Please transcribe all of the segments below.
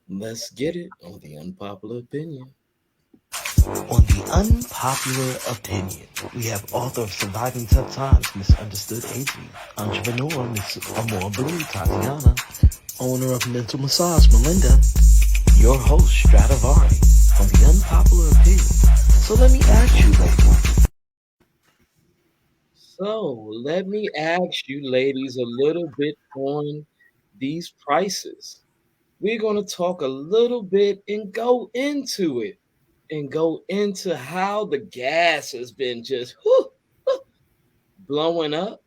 Let's get it on the unpopular opinion. On the unpopular opinion, we have author of Surviving Tough Times, Misunderstood Adrienne, entrepreneur, Miss AmorBlue, Tatiana, owner of Mental Massage, Melinda, your host, Stradivari, on the unpopular opinion. So let me ask you, ladies, So, let me ask you, ladies, a little bit on these prices. We're going to talk a little bit and go into it and go into how the gas has been just blowing up.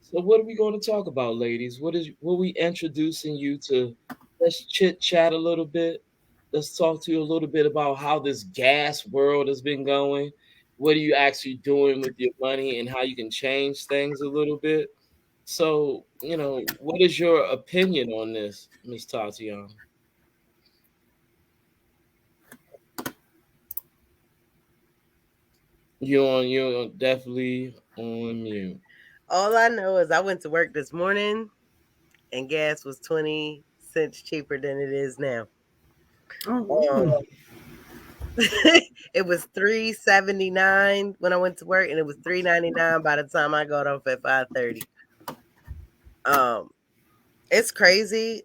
So, what are we going to talk about, ladies? What we introducing you to? Let's chit chat a little bit. Let's talk to you a little bit about how this gas world has been going. What are you actually doing with your money and how you can change things a little bit? So, what is your opinion on this, Miss Tatiana? You're definitely on mute. All I know is I went to work this morning and gas was 20 cents cheaper than it is now. Oh, Um, wow. it was $3.79 when I went to work, and it was $3.99 by the time I got off at 5:30. Um, it's crazy.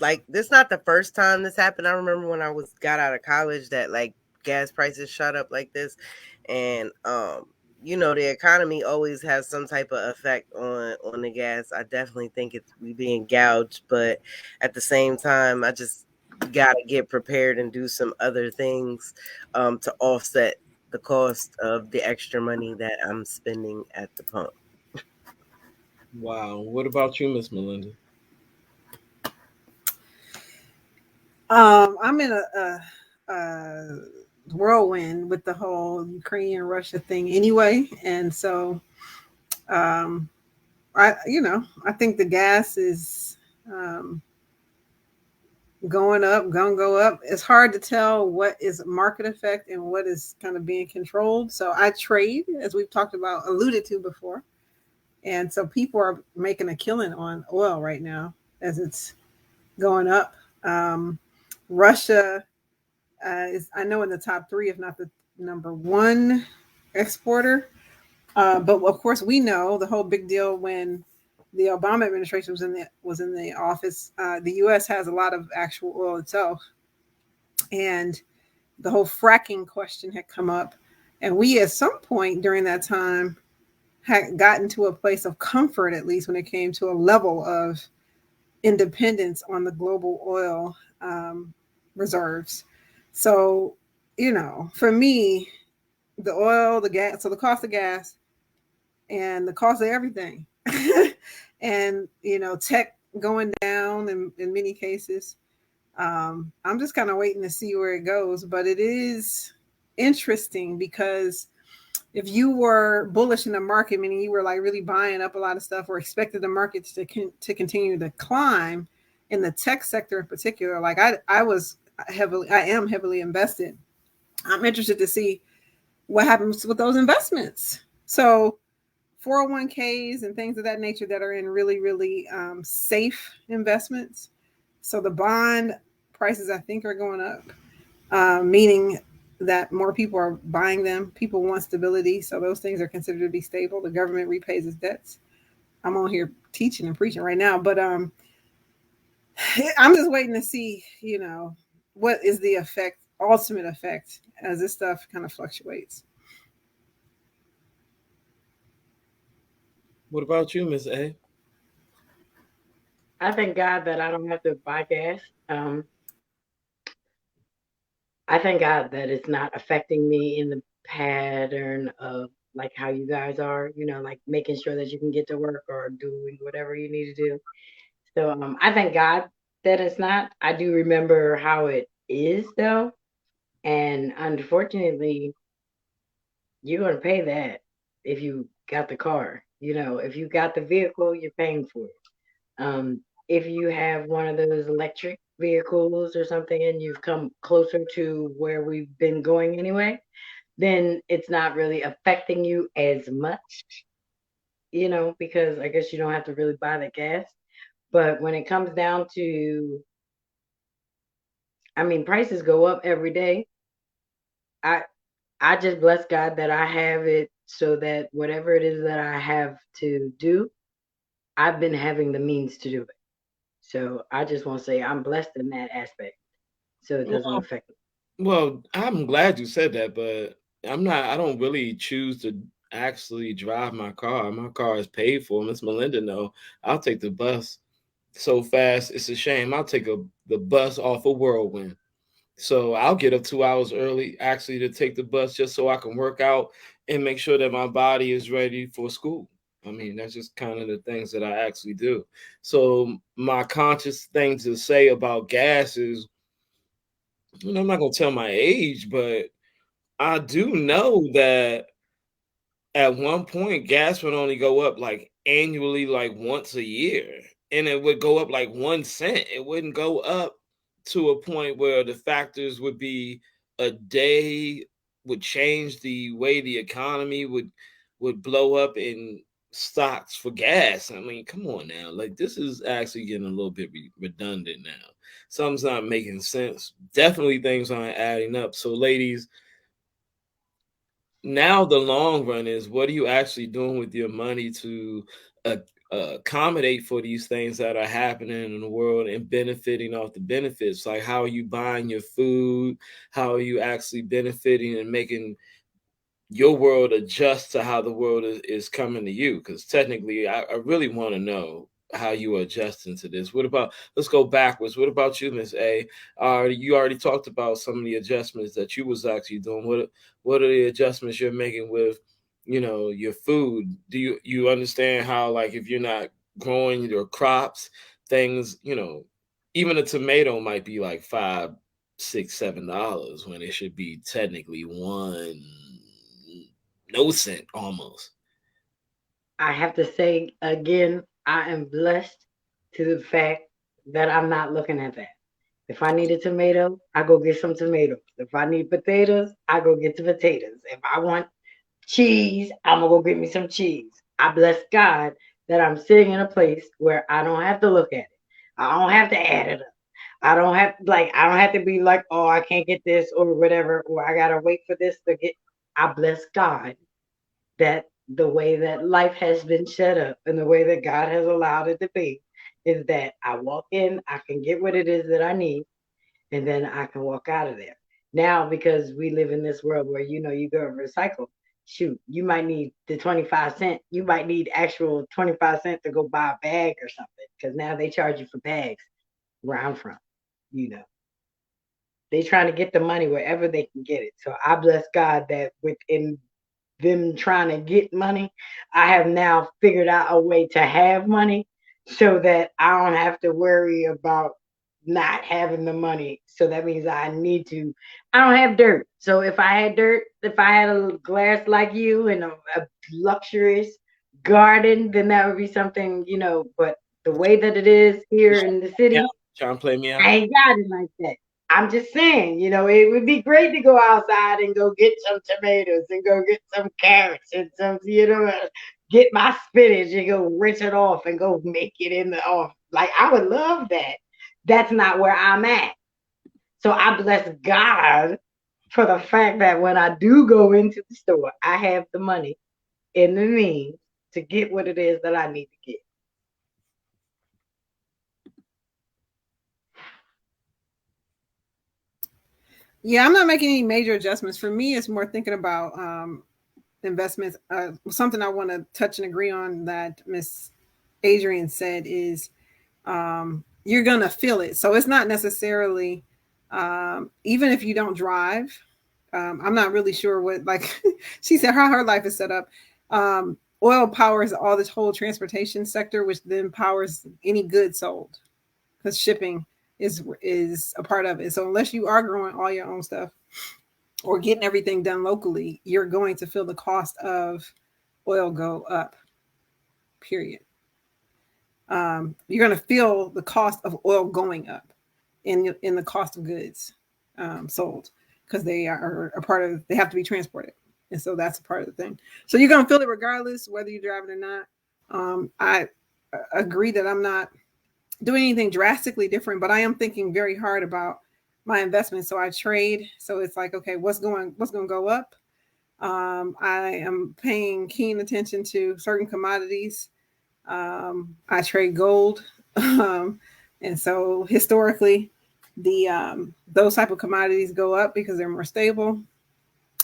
Like this not the first time this happened. I remember when I got out of college that like gas prices shot up like this, and the economy always has some type of effect on the gas. I definitely think it's we being gouged, but at the same time, I just gotta get prepared and do some other things to offset the cost of the extra money that I'm spending at the pump. Wow. What about you, Miss Melinda? I'm in a whirlwind with the whole Ukraine Russia thing anyway, and so um, I think the gas is going up, gonna go up. It's hard to tell what is market effect and what is kind of being controlled. So I trade, as we've talked about, alluded to before, and so people are making a killing on oil right now as it's going up. Um, Russia is, I know, in the top three, if not the number one exporter. But of course, we know the whole big deal when the Obama administration was in the office. The U.S. has a lot of actual oil itself, and the whole fracking question had come up, and we at some point during that time had gotten to a place of comfort, at least when it came to a level of independence on the global oil reserves. So, for me, the oil, the gas, so the cost of gas and the cost of everything, and tech going down in many cases. I'm just kind of waiting to see where it goes, but it is interesting because if you were bullish in the market, meaning you were like really buying up a lot of stuff or expected the markets to continue to climb in the tech sector in particular, like I am heavily invested. I'm interested to see what happens with those investments. So 401ks and things of that nature that are in really, really safe investments. So the bond prices, I think, are going up, meaning that more people are buying them. People want stability. So those things are considered to be stable. The government repays its debts. I'm on here teaching and preaching right now, but I'm just waiting to see, what is the ultimate effect as this stuff kind of fluctuates. What about you, Miss A? I thank God that I don't have to buy gas. Um, I thank God that it's not affecting me in the pattern of like how you guys are, like making sure that you can get to work or doing whatever you need to do. So I thank God that it's not. I do remember how it is though. And unfortunately, you're going to pay that if you got the car. If you got the vehicle, you're paying for it. If you have one of those electric vehicles or something and you've come closer to where we've been going anyway, then it's not really affecting you as much, because I guess you don't have to really buy the gas. But when it comes down to I mean, prices go up every day. I I just bless God that I have it so that whatever it is that I have to do, I've been having the means to do it. So I just want to say I'm blessed in that aspect, so it doesn't Well, affect me. well, I'm glad you said that, but I'm not. I don't really choose to actually drive my car. My car is paid for. Miss Melinda, no, I'll take the bus so fast. It's a shame. I'll take the bus off a whirlwind. So I'll get up 2 hours early actually to take the bus just so I can work out and make sure that my body is ready for school. I mean, that's just kind of the things that I actually do. So my conscious thing to say about gas is, I'm not gonna tell my age, but I do know that at one point gas would only go up like annually, like once a year, and it would go up like 1 cent. It wouldn't go up to a point where the factors would be a day would change the way the economy would blow up in stocks for gas. I mean, come on now, like this is actually getting a little bit redundant now. Something's not making sense. Definitely things aren't adding up. So ladies, now the long run is, what are you actually doing with your money to uh, accommodate for these things that are happening in the world and benefiting off the benefits? Like, how are you buying your food? How are you actually benefiting and making your world adjust to how the world is coming to you? Because technically, I really want to know how you are adjusting to this. What about, let's go backwards. What about you, Miss A? You already talked about some of the adjustments that you was actually doing. What are the adjustments you're making with, your food? Do you understand how, like, if you're not growing your crops, things, even a tomato might be like $5, $6, $7 when it should be technically one no cent almost. I have to say again, I am blessed to the fact that I'm not looking at that. If I need a tomato, I go get some tomatoes. If I need potatoes, I go get the potatoes. If I want cheese, I'm gonna go get me some cheese. I bless God that I'm sitting in a place where I don't have to look at it. I don't have to add it up. I don't have to be like, oh, I can't get this or whatever, or I gotta wait for this to get. I bless God that the way that life has been set up and the way that God has allowed it to be is that I walk in, I can get what it is that I need, and then I can walk out of there. Now, because we live in this world where you go and recycle, shoot, you might need the 25 cent, you might need actual 25 cent to go buy a bag or something, because now they charge you for bags where I'm from, you know. They trying to get the money wherever they can get it. So I bless God that within them trying to get money, I have now figured out a way to have money so that I don't have to worry about not having the money. So that means I don't have dirt. So if I had dirt, if I had a glass like you and a luxurious garden, then that would be something, but the way that it is here in the Yeah, city, trying to play me I out. ain't got it like that. I'm just saying, it would be great to go outside and go get some tomatoes and go get some carrots and get my spinach and go rinse it off and go make it in the off. Like, I would love that. That's not where I'm at. So I bless God for the fact that when I do go into the store, I have the money and the means to get what it is that I need to get. Yeah, I'm not making any major adjustments. For me, it's more thinking about investments. Something I want to touch and agree on that Miss Adrienne said is you're going to feel it. So it's not necessarily, even if you don't drive, I'm not really sure what, like she said, how her life is set up. Oil powers all this whole transportation sector, which then powers any good sold because shipping is a part of it. So unless you are growing all your own stuff or getting everything done locally, you're going to feel the cost of oil go up. Period. You're going to feel the cost of oil going up in the cost of goods sold because they are a part of. They have to be transported, and so that's a part of the thing. So you're going to feel it regardless whether you drive it or not. I agree that I'm not doing anything drastically different, but I am thinking very hard about my investment. So I trade. So it's like, okay, what's going to go up? I am paying keen attention to certain commodities. I trade gold, and so historically, the those type of commodities go up because they're more stable.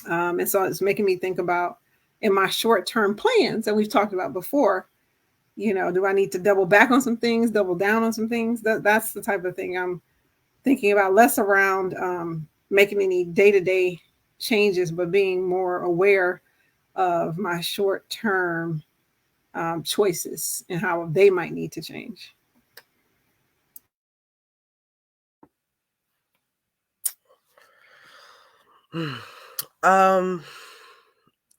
And so it's making me think about in my short term plans that we've talked about before. Do I need to double back on some things, double down on some things? That's the type of thing I'm thinking about, less around making any day-to-day changes, but being more aware of my short-term choices and how they might need to change.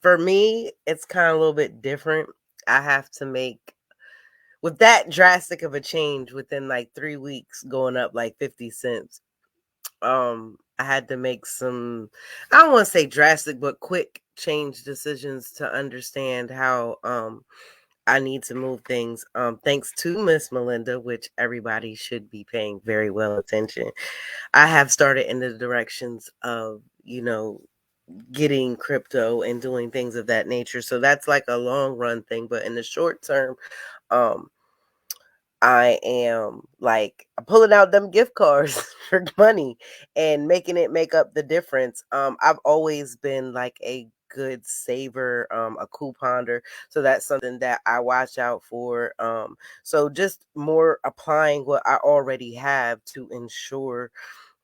For me, it's kind of a little bit different. I have to make, with that drastic of a change within like 3 weeks, going up like 50 cents. I had to make some, I don't want to say drastic, but quick change decisions to understand how I need to move things. Thanks to Miss Melinda, which everybody should be paying very well attention. I have started in the directions of, getting crypto and doing things of that nature. So that's like a long run thing. But in the short term, um, I am like pulling out them gift cards for money and making it make up the difference. I've always been like a good saver, a couponer. So that's something that I watch out for. So just more applying what I already have to ensure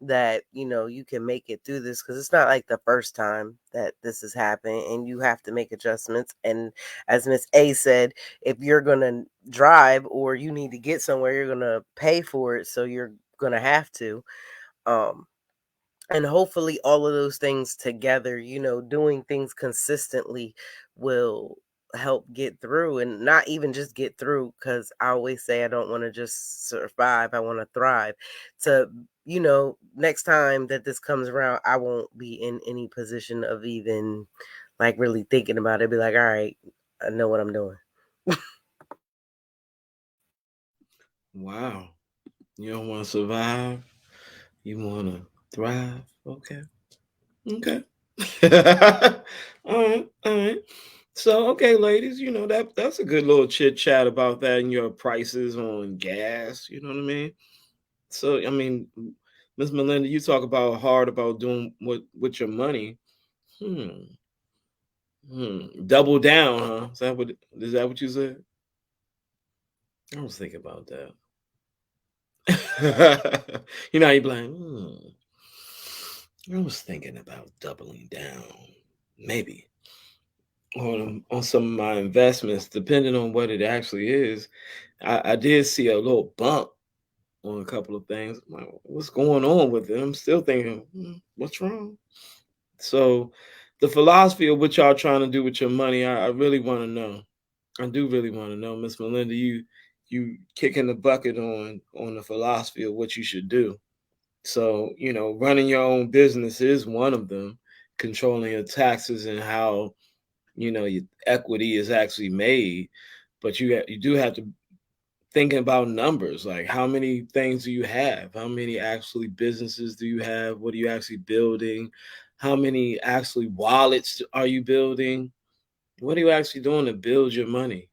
that you can make it through this, because it's not like the first time that this has happened, and you have to make adjustments. And as Miss A said, if you're gonna drive or you need to get somewhere, you're gonna pay for it, so you're gonna have to. um and hopefully all of those things together, doing things consistently will help get through, and not even just get through, because I always say I don't want to just survive, I want to thrive. To next time that this comes around, I won't be in any position of even like really thinking about it. Be like, all right, I know what I'm doing. Wow. You don't want to survive. You want to thrive. Okay. Okay. All right. All right. So, okay, ladies, that's a good little chit chat about that and your prices on gas. You know what I mean? So, I mean, Miss Melinda, you talk about hard about doing what with your money. Hmm. Double down, huh? Is that what you said? I was thinking about that. You be like, I was thinking about doubling down, maybe on some of my investments, depending on what it actually is. I did see a little bump on a couple of things. I'm like, what's going on with it? I'm still thinking, what's wrong? So, the philosophy of what y'all trying to do with your money, I really want to know. I do really want to know, Miss Melinda. You kicking the bucket on the philosophy of what you should do. So, running your own business is one of them. Controlling your taxes and how your equity is actually made, but you do have to thinking about numbers, like how many things do you have, how many actually businesses do you have, what are you actually building, how many actually wallets are you building, what are you actually doing to build your money.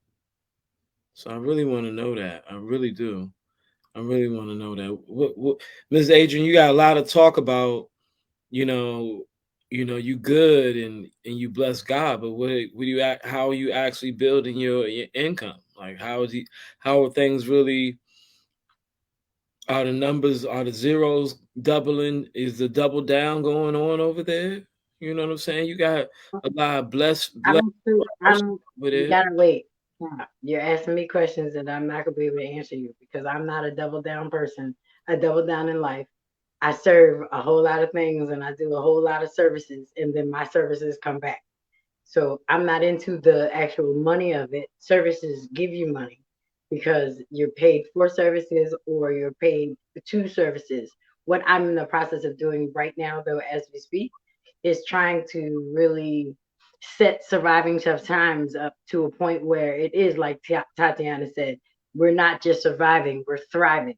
So I really want to know that. I really do. I really want to know that. What Ms. Adrienne, you got a lot of talk about, you know, you good and you bless God, but how are you actually building your income? Like how are things really, are the numbers, are the zeros doubling? Is the double down going on over there? You know what I'm saying? You got a lot of blessed over You there. gotta wait. Stop. You're asking me questions that I'm not gonna be able to answer you because I'm not a double down person. I double down in life. I serve a whole lot of things and I do a whole lot of services, and then my services come back. So I'm not into the actual money of it. Services give you money because you're paid for services or you're paid to services. What I'm in the process of doing right now, though, as we speak, is trying to really set surviving tough times up to a point where it is like Tatiana said, we're not just surviving, we're thriving.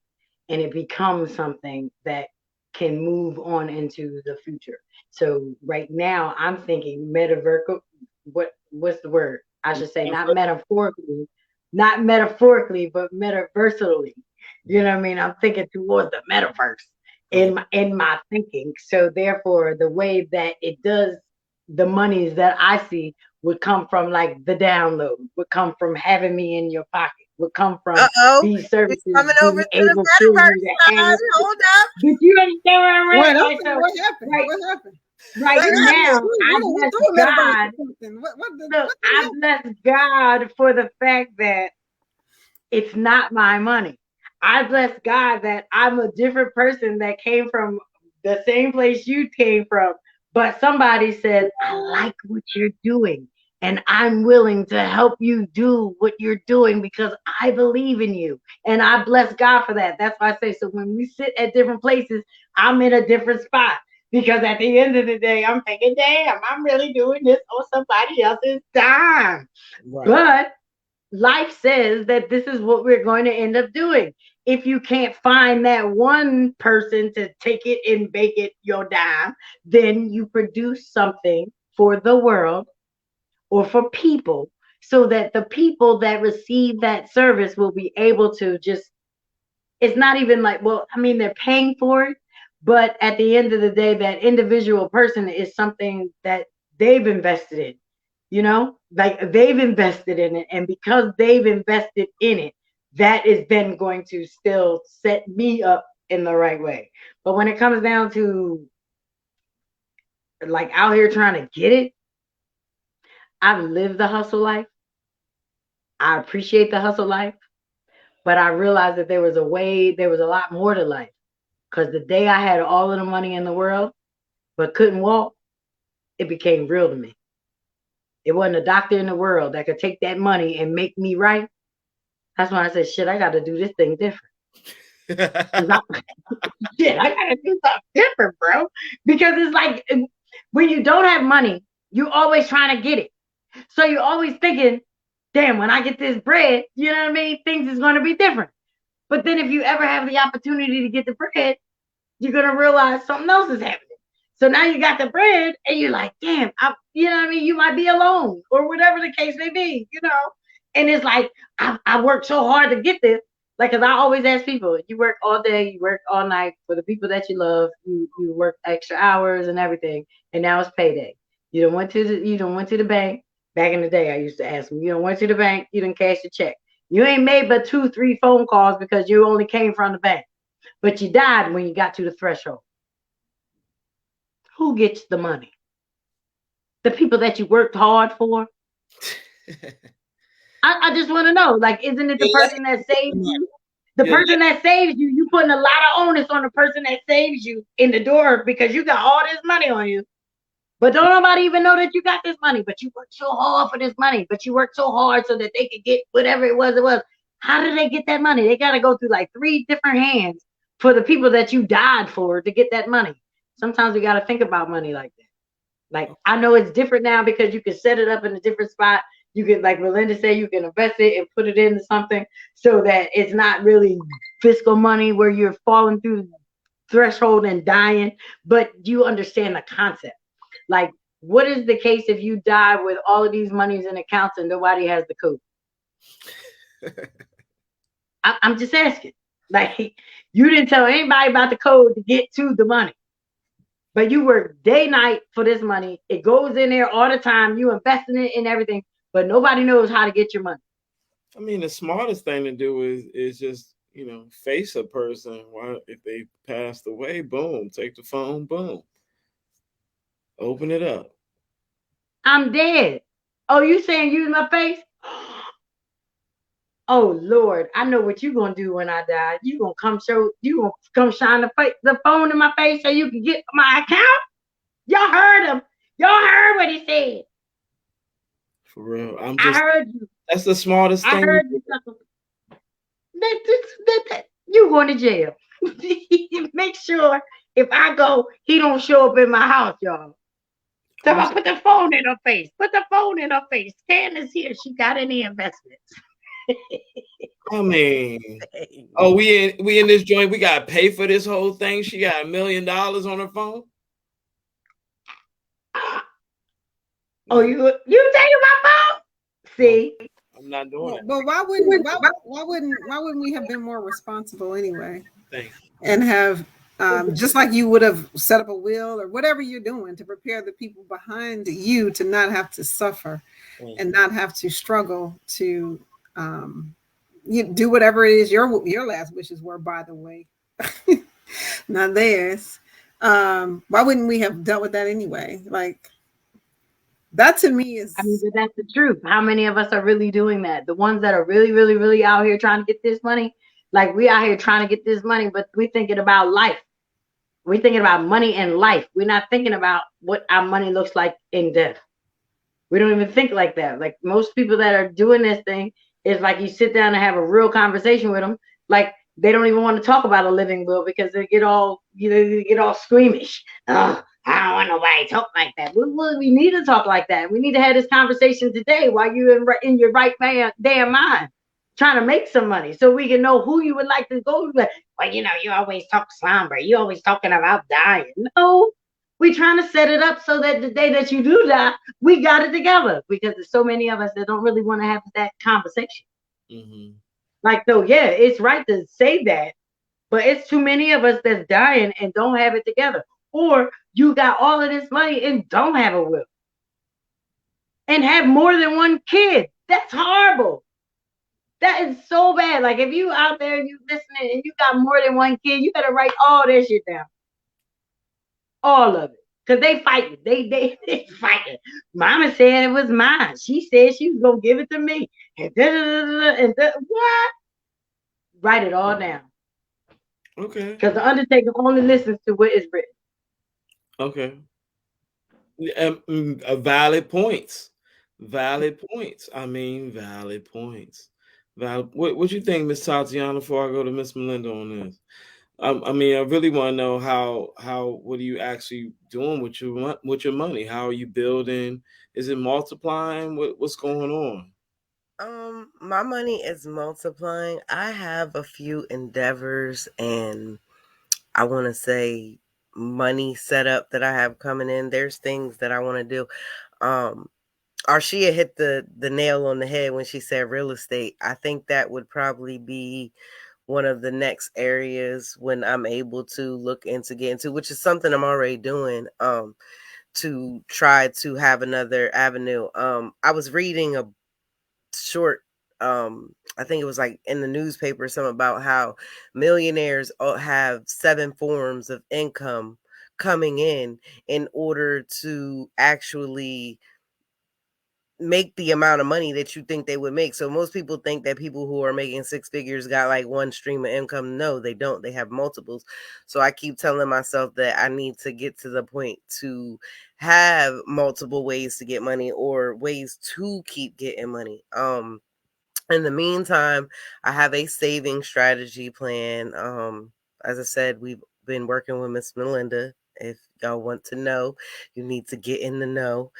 And it becomes something that can move on into the future. So right now I'm thinking metaverse. What's the word? I should say not metaphorically, but metaversally. You know what I mean? I'm thinking towards the metaverse in my thinking. So therefore, the way that it does, the monies that I see would come from like the download, would come from having me in your pocket, would come from Uh-oh. these She's services coming over being to the able for you metaverse to have. side. Hold up. But you understand where I'm Wait, at? okay, Like, so, what happened? right, What happened? right now, I Who bless threw a metaverse God. or something? Look, I bless God for the fact that it's not my money. I bless God that I'm a different person that came from the same place you came from, but somebody said, I like what you're doing, and I'm willing to help you do what you're doing because I believe in you. And I bless God for that. That's why I say, so when we sit at different places, I'm in a different spot. Because at the end of the day, I'm thinking, damn, I'm really doing this on somebody else's time. Right. But life says that this is what we're going to end up doing. If you can't find that one person to take it and make it your dime, then you produce something for the world or for people so that the people that receive that service will be able to just, it's not even like, well, I mean, they're paying for it, but at the end of the day, that individual person is something that they've invested in, you know, like they've invested in it. And because they've invested in it, that is then going to still set me up in the right way. But when it comes down to like out here trying to get it, I've lived the hustle life. I appreciate the hustle life, but I realized that there was a lot more to life. Because the day I had all of the money in the world, but couldn't walk, it became real to me. It wasn't a doctor in the world that could take that money and make me right. That's when I said, shit, I got to do this thing different. Shit, I got to do something different, bro. Because it's like when you don't have money, you're always trying to get it. So you're always thinking, damn, when I get this bread, you know what I mean? Things is going to be different. But then if you ever have the opportunity to get the bread, you're going to realize something else is happening. So now you got the bread and you're like, damn, you know what I mean? You might be alone or whatever the case may be, you know? And it's like, I worked so hard to get this. Like, cause I always ask people, you work all day, you work all night for the people that you love, you work extra hours and everything. And now it's payday. You don't went to the bank. Back in the day, I used to ask them, you don't went to the bank, you didn't cash the check. You ain't made but 2-3 phone calls because you only came from the bank. But you died when you got to the threshold. Who gets the money? The people that you worked hard for? I just want to know, like, isn't it the person that saves you? The person that saves you, you putting a lot of onus on the person that saves you in the door because you got all this money on you. But don't nobody even know that you got this money, but you worked so hard for this money, but you worked so hard so that they could get whatever it was. How did they get that money? They got to go through like 3 different hands for the people that you died for to get that money. Sometimes we got to think about money like that. Like, I know it's different now because you can set it up in a different spot. You can, like Melinda said, you can invest it and put it into something so that it's not really fiscal money where you're falling through the threshold and dying, but you understand the concept. Like, what is the case if you die with all of these monies in accounts and nobody has the code? I'm just asking. Like, you didn't tell anybody about the code to get to the money. But you work day, night for this money. It goes in there all the time. You invest in it and everything, but nobody knows how to get your money. I mean, the smartest thing to do is just, you know, face a person. Why, if they passed away, boom, take the phone, boom, open it up. I'm dead. Oh, you saying use my face? Oh Lord, I know what you're gonna do when I die. You gonna come shine the phone in my face so you can get my account? Y'all heard him. Y'all heard what he said. For real. I heard you. That's the smartest thing. I heard you. You going to jail. Make sure if I go, he don't show up in my house, y'all. So I put the phone in her face. Put the phone in her face. Candace here. She got any investments? I mean, oh, we in this joint. We got to pay for this whole thing. She got $1 million on her phone. Oh, you taking my phone? See, I'm not doing it. But why wouldn't we have been more responsible anyway? Thank you. And have just like you would have set up a will or whatever you're doing to prepare the people behind you to not have to suffer and not have to struggle to you do whatever it is your last wishes were, by the way. Not theirs. Why wouldn't we have dealt with that anyway? Like, that to me is, I mean, but that's the truth. How many of us are really doing that? The ones that are really, really, really out here trying to get this money, like we out here trying to get this money, but we thinking about life. We're thinking about money and life. We're not thinking about what our money looks like in death. We don't even think like that. Like most people that are doing this thing, is like you sit down and have a real conversation with them. Like they don't even want to talk about a living will because they get all, they get all squeamish. Oh, I don't want nobody to talk like that. We need to talk like that. We need to have this conversation today while you're in your right damn mind, trying to make some money so we can know who you would like to go with. Well, you always talk slumber. You always talking about dying. No, we trying to set it up so that the day that you do die, we got it together, because there's so many of us that don't really want to have that conversation. Mm-hmm. Like, so yeah, it's right to say that, but it's too many of us that's dying and don't have it together. Or you got all of this money and don't have a will and have more than one kid. That's horrible. That is so bad. Like if you out there and you listening and you got more than one kid, you better write all that shit down. All of it. Because they fighting. They fighting. Mama said it was mine. She said she was going to give it to me. And what? Write it all down. Okay. Because the Undertaker only listens to what is written. Okay. Valid points. Valid points. I mean, valid points. What you think, Miss Tatiana, before I go to Miss Melinda on this? I mean, I really want to know how what are you actually doing with your money? How are you building? Is it multiplying? What's going on? My money is multiplying. I have a few endeavors and I want to say money set up that I have coming in. There's things that I want to do. Arshia hit the nail on the head when she said real estate. I think that would probably be one of the next areas when I'm able to look into get into, which is something I'm already doing, to try to have another avenue. I was reading a short, I think it was like in the newspaper, something about how millionaires have 7 forms of income coming in order to actually make the amount of money that you think they would make. So most people think that people who are making 6 figures got like one stream of income. No, they don't. They have multiples. So I keep telling myself that I need to get to the point to have multiple ways to get money or ways to keep getting money. In the meantime, I have a saving strategy plan. As I said, we've been working with Miss Melinda. If y'all want to know, you need to get in the know.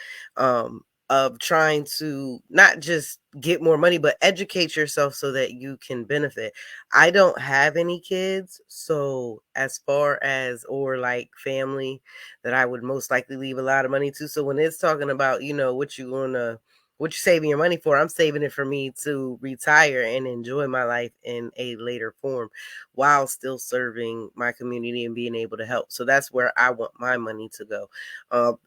Of trying to not just get more money, but educate yourself so that you can benefit. I don't have any kids, so as far as, or like family that I would most likely leave a lot of money to. So when it's talking about, what you're saving your money for, I'm saving it for me to retire and enjoy my life in a later form while still serving my community and being able to help. So that's where I want my money to go.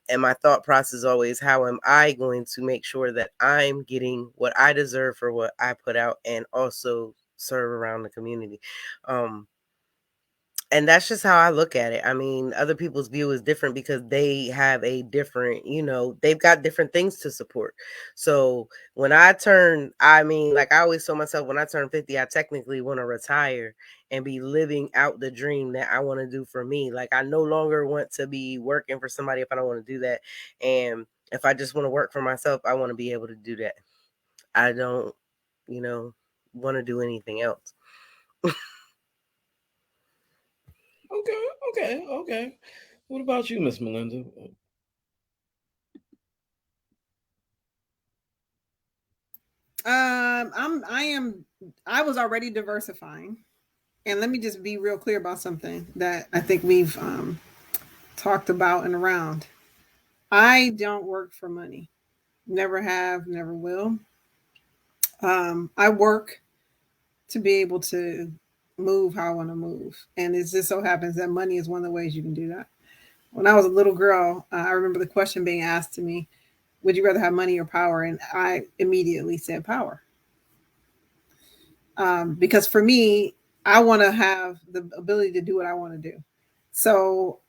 And my thought process is always, how am I going to make sure that I'm getting what I deserve for what I put out and also serve around the community? And that's just how I look at it. I mean, other people's view is different because they have a different, they've got different things to support. So when I like I always told myself, when I turn 50, I technically want to retire and be living out the dream that I want to do for me. Like I no longer want to be working for somebody if I don't want to do that. And if I just want to work for myself, I want to be able to do that. I don't, want to do anything else. Okay. What about you, Miss Melinda? I was already diversifying. And let me just be real clear about something that I think we've talked about and around. I don't work for money. Never have, never will. I work to be able to move how I want to move. And it just so happens that money is one of the ways you can do that. When I was a little girl, I remember the question being asked to me, would you rather have money or power? And I immediately said power. Because for me, I want to have the ability to do what I want to do. So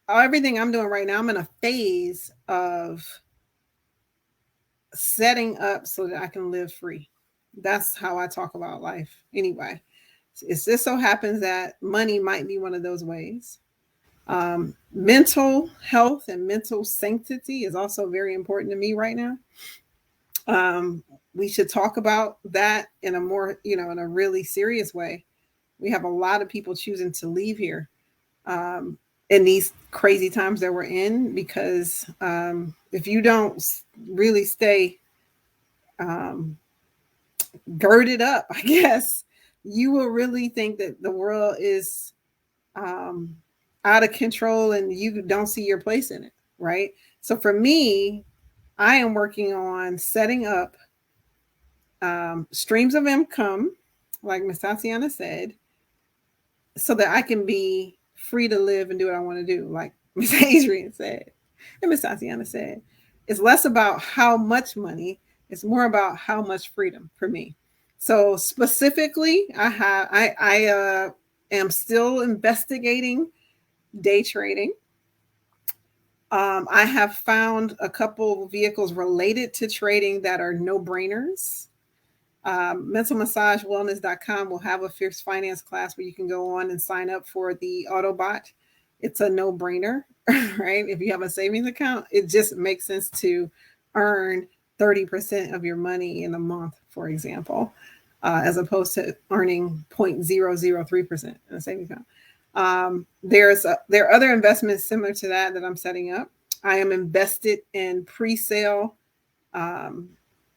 everything I'm doing right now, I'm in a phase of setting up so that I can live free. That's how I talk about life anyway. It just so happens that money might be one of those ways. Mental health and mental sanctity is also very important to me right now. We should talk about that in a more, in a really serious way. We have a lot of people choosing to leave here in these crazy times that we're in because if you don't really stay girded up, I guess, you will really think that the world is out of control and you don't see your place in it, right? So for me, I am working on setting up streams of income, like Miss Tatiana said, so that I can be free to live and do what I want to do, like Miss Adrienne said, and Miss Tatiana said. It's less about how much money; it's more about how much freedom for me. So specifically, I am still investigating day trading. I have found a couple vehicles related to trading that are no brainers. MentalMassageWellness.com will have a fierce finance class where you can go on and sign up for the Autobot. It's a no brainer, right? If you have a savings account, it just makes sense to earn 30% of your money in a month, for example, as opposed to earning 0.003% in a savings account. There are other investments similar to that I'm setting up. I am invested in pre-sale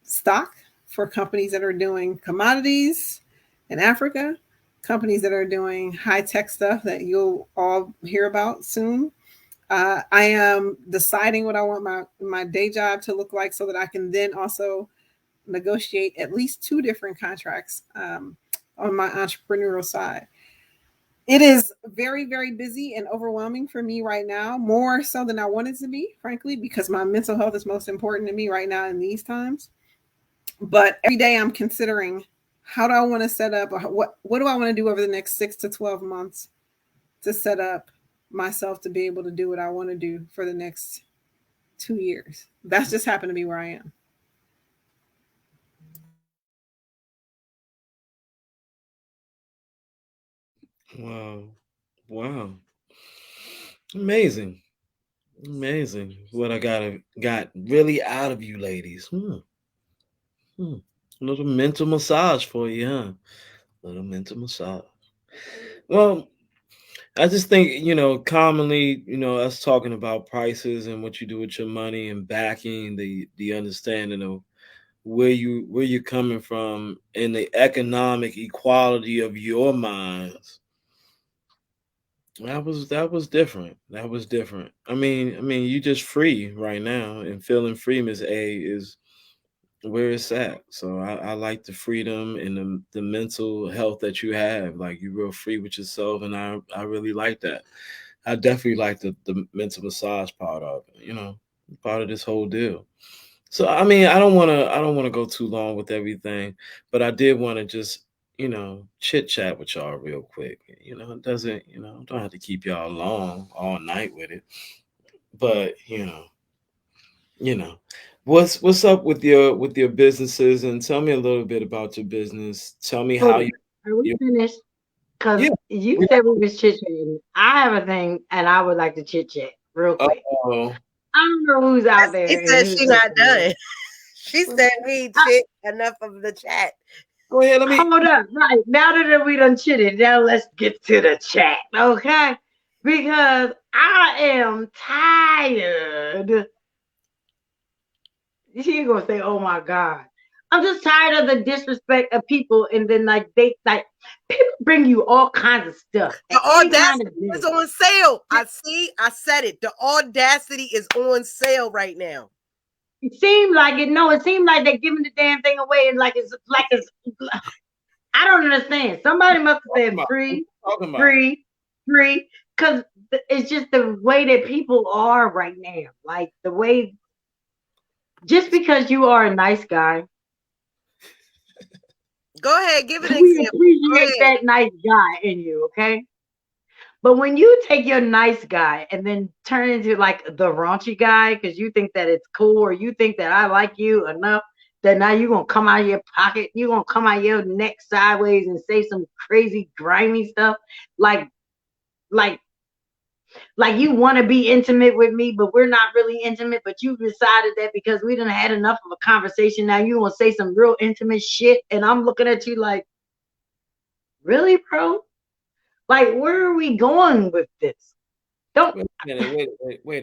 stock for companies that are doing commodities in Africa, companies that are doing high-tech stuff that you'll all hear about soon. I am deciding what I want my day job to look like so that I can then also negotiate at least 2 different contracts on my entrepreneurial side. It is very, very busy and overwhelming for me right now, more so than I want it to be, frankly, because my mental health is most important to me right now in these times. But every day I'm considering, how do I want to set up, what do I want to do over the next 6 to 12 months to set up myself to be able to do what I want to do for the next 2 years. That's just happened to be where I am. Wow. Wow. Amazing. Amazing. What I got really out of you ladies. A little mental massage for you, huh? A little mental massage. Well, I just think, commonly, us talking about prices and what you do with your money and backing the understanding of where you're coming from and the economic equality of your minds. That was different. That was different. I mean, you just free right now, and feeling free, Miss A, is where it's at. So I like the freedom and the mental health that you have. Like, you're real free with yourself, and I really like that. I definitely like the mental massage part of it. Part of this whole deal. So I mean, I don't wanna go too long with everything, but I did want to just chit chat with y'all real quick. It doesn't don't have to keep y'all long all night with it, but you know what's up with your businesses, and tell me a little bit about your business. Tell me Hold how on. Are we you finished? Because yeah. you said we was chit chatting. I have a thing, and I would like to chit chat real quick. Oh, I don't know who's out He there and said who's she not listening. done. She said we ain't shit enough of the chat. go ahead. Let me. Hold up. Right. Now that we done chitted, now let's get to the chat, okay? Because I am tired. She ain't gonna say, oh my God. I'm just tired of the disrespect of people, and then like people bring you all kinds of stuff. The audacity is on sale. I said it. The audacity is on sale right now. It seemed like it. No, it seemed like they're giving the damn thing away, and like it's. I don't understand. Somebody must have said free, because it's just the way that people are right now. Like the way, just because you are a nice guy. Go ahead, give it an we example. Appreciate that nice guy in you, okay? But when you take your nice guy and then turn into like the raunchy guy because you think that it's cool, or you think that I like you enough that now you're going to come out of your pocket, you're going to come out of your neck sideways and say some crazy, grimy stuff like you want to be intimate with me, but we're not really intimate, but you decided that because we done had enough of a conversation, now you want to say some real intimate shit, and I'm looking at you like, really, bro? Like, where are we going with this? Don't wait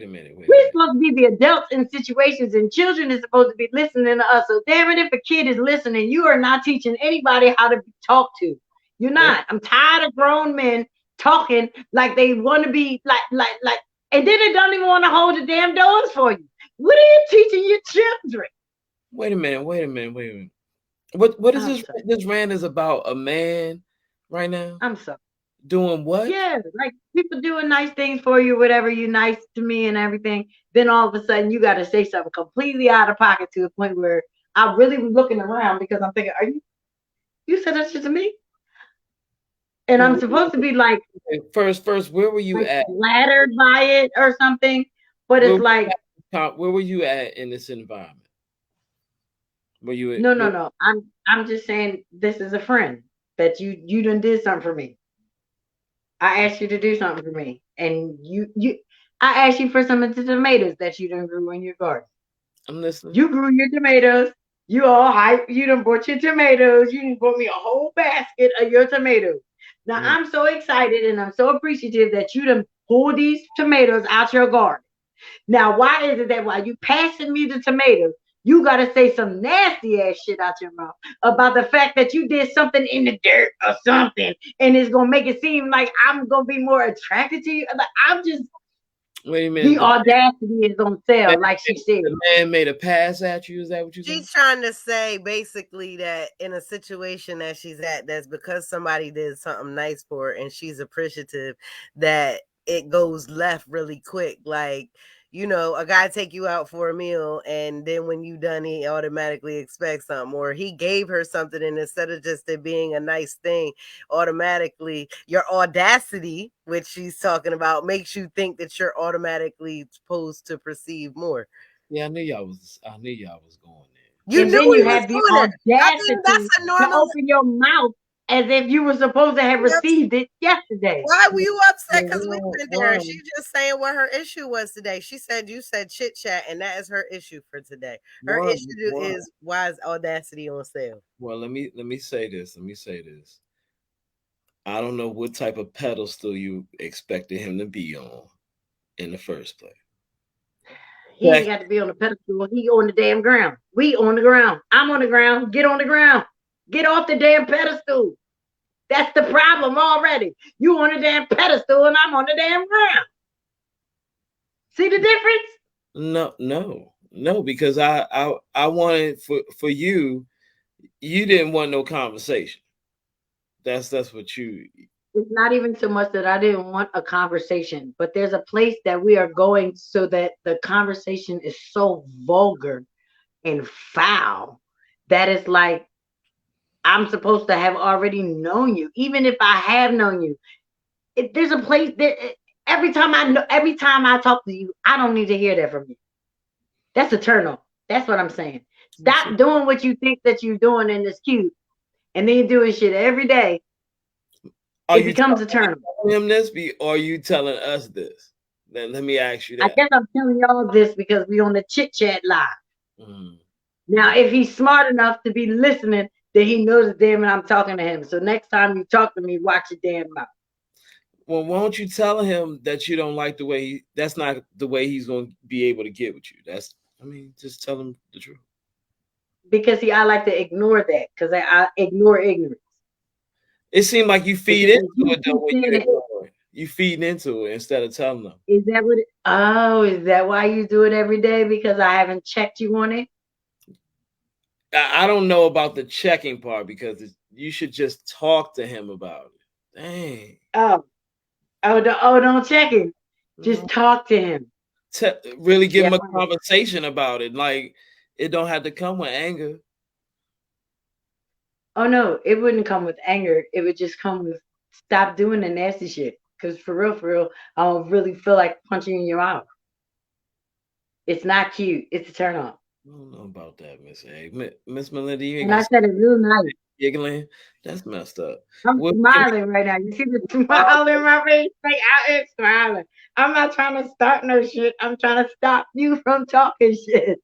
a minute. We're supposed to be the adults in situations, and children is supposed to be listening to us. So damn it, if a kid is listening, you are not teaching anybody how to talk to. You're not. I'm tired of grown men talking like they want to be like, and then they don't even want to hold the damn doors for you. What are you teaching your children? Wait a minute. What is this rant is about? A man right now? I'm sorry. Doing what? Yeah, like people doing nice things for you, whatever, you nice to me and everything. Then all of a sudden you got to say something completely out of pocket to the point where I really was looking around because I'm thinking, you said that shit to me? And I'm supposed to be like, first, where were you at? Flattered by it or something, but it's like, where were you at in this environment? Were you? No. I'm just saying this is a friend that you done did something for me. I asked you to do something for me, and I asked you for some of the tomatoes that you done grew in your garden. I'm listening. You grew your tomatoes. You all hype. You done bought your tomatoes. You done bought me a whole basket of your tomatoes. Now I'm so excited and I'm so appreciative that you done pulled these tomatoes out your garden. Now, why is it that while you passing me the tomatoes, you got to say some nasty ass shit out your mouth about the fact that you did something in the dirt or something, and it's going to make it seem like I'm going to be more attracted to you? Like, I'm just, wait a minute. The audacity is on sale, like she said. The man made a pass at you. Is that what you She's trying to say basically that in a situation that she's at, that's because somebody did something nice for her and she's appreciative, that it goes left really quick. Like, you know, a guy take you out for a meal and then when you done, he automatically expects something, or he gave her something, and instead of just it being a nice thing, automatically your audacity, which she's talking about, makes you think that you're automatically supposed to perceive more. Yeah, I knew y'all was going there. You and knew then you he have was the doing it. I mean, that's a audacity normal. to open your mouth as if you were supposed to have received it yesterday. Why were you upset? Because we went there and she's just saying what her issue was today. She said you said chit chat, and that is her issue for today. Her issue is why is audacity on sale? Well, let me say this. I don't know what type of pedestal you expected him to be on in the first place. He ain't got to be on the pedestal. He on the damn ground. We on the ground. I'm on the ground. Get on the ground. Get off the damn pedestal. That's the problem already. You on the damn pedestal and I'm on the damn ground. See the difference? No, because I wanted for you. You didn't want no conversation. That's what you. It's not even so much that I didn't want a conversation, but there's a place that we are going so that the conversation is so vulgar and foul that it's like I'm supposed to have already known you. Even if I have known you, there's a place that every time I talk to you, I don't need to hear that from you. That's a turn off. That's what I'm saying. Stop doing what you think that you're doing and it's cute, and then you're doing shit every day. It becomes a turn off. Him this, or are you telling us this? Then let me ask you that. I guess I'm telling y'all this because we on the chit chat live. Now, if he's smart enough to be listening, then he knows that damn it, I'm talking to him. So next time you talk to me, watch your damn mouth. Well, why don't you tell him that you don't like the way that's not the way he's going to be able to get with you? Just tell him the truth. because see, I like to ignore that because I ignore ignorance. It seemed like you feed Because into you it though keep when saying you it. ignore it. You feeding into it instead of telling them. Is that what? Oh, is that why you do it every day? Because I haven't checked you on it. I don't know about the checking part because you should just talk to him about it. Dang. Oh, don't check it. Just talk to him. Really give Yeah. him a conversation about it. Like it don't have to come with anger. Oh no, it wouldn't come with anger. It would just come with stop doing the nasty shit. Because for real, I don't really feel like punching you in your mouth. It's not cute. It's a turn on. I don't know about that, Miss A. Miss Melinda, you ain't And I gonna said it real nice. giggling. That's messed up. I'm Well, smiling right now. You see the smile in my face? Like I am smiling. I'm not trying to start no shit. I'm trying to stop you from talking shit.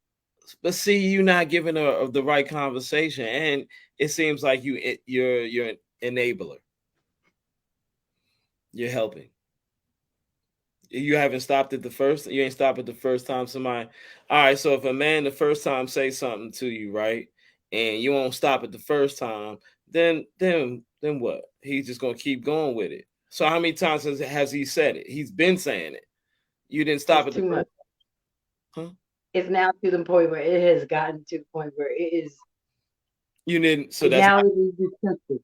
but see, you not giving her the right conversation, and it seems like you're an enabler. You're helping. You haven't stopped it the first. You ain't stopped it the first time somebody. All right. So if a man the first time say something to you, right, and you won't stop it the first time, then what? He's just gonna keep going with it. So how many times has he said it? He's been saying it. You didn't stop it It's the too much. first. Huh? It's now to the point where it has gotten to the point where it is. You didn't. So that's Now it is disgusting.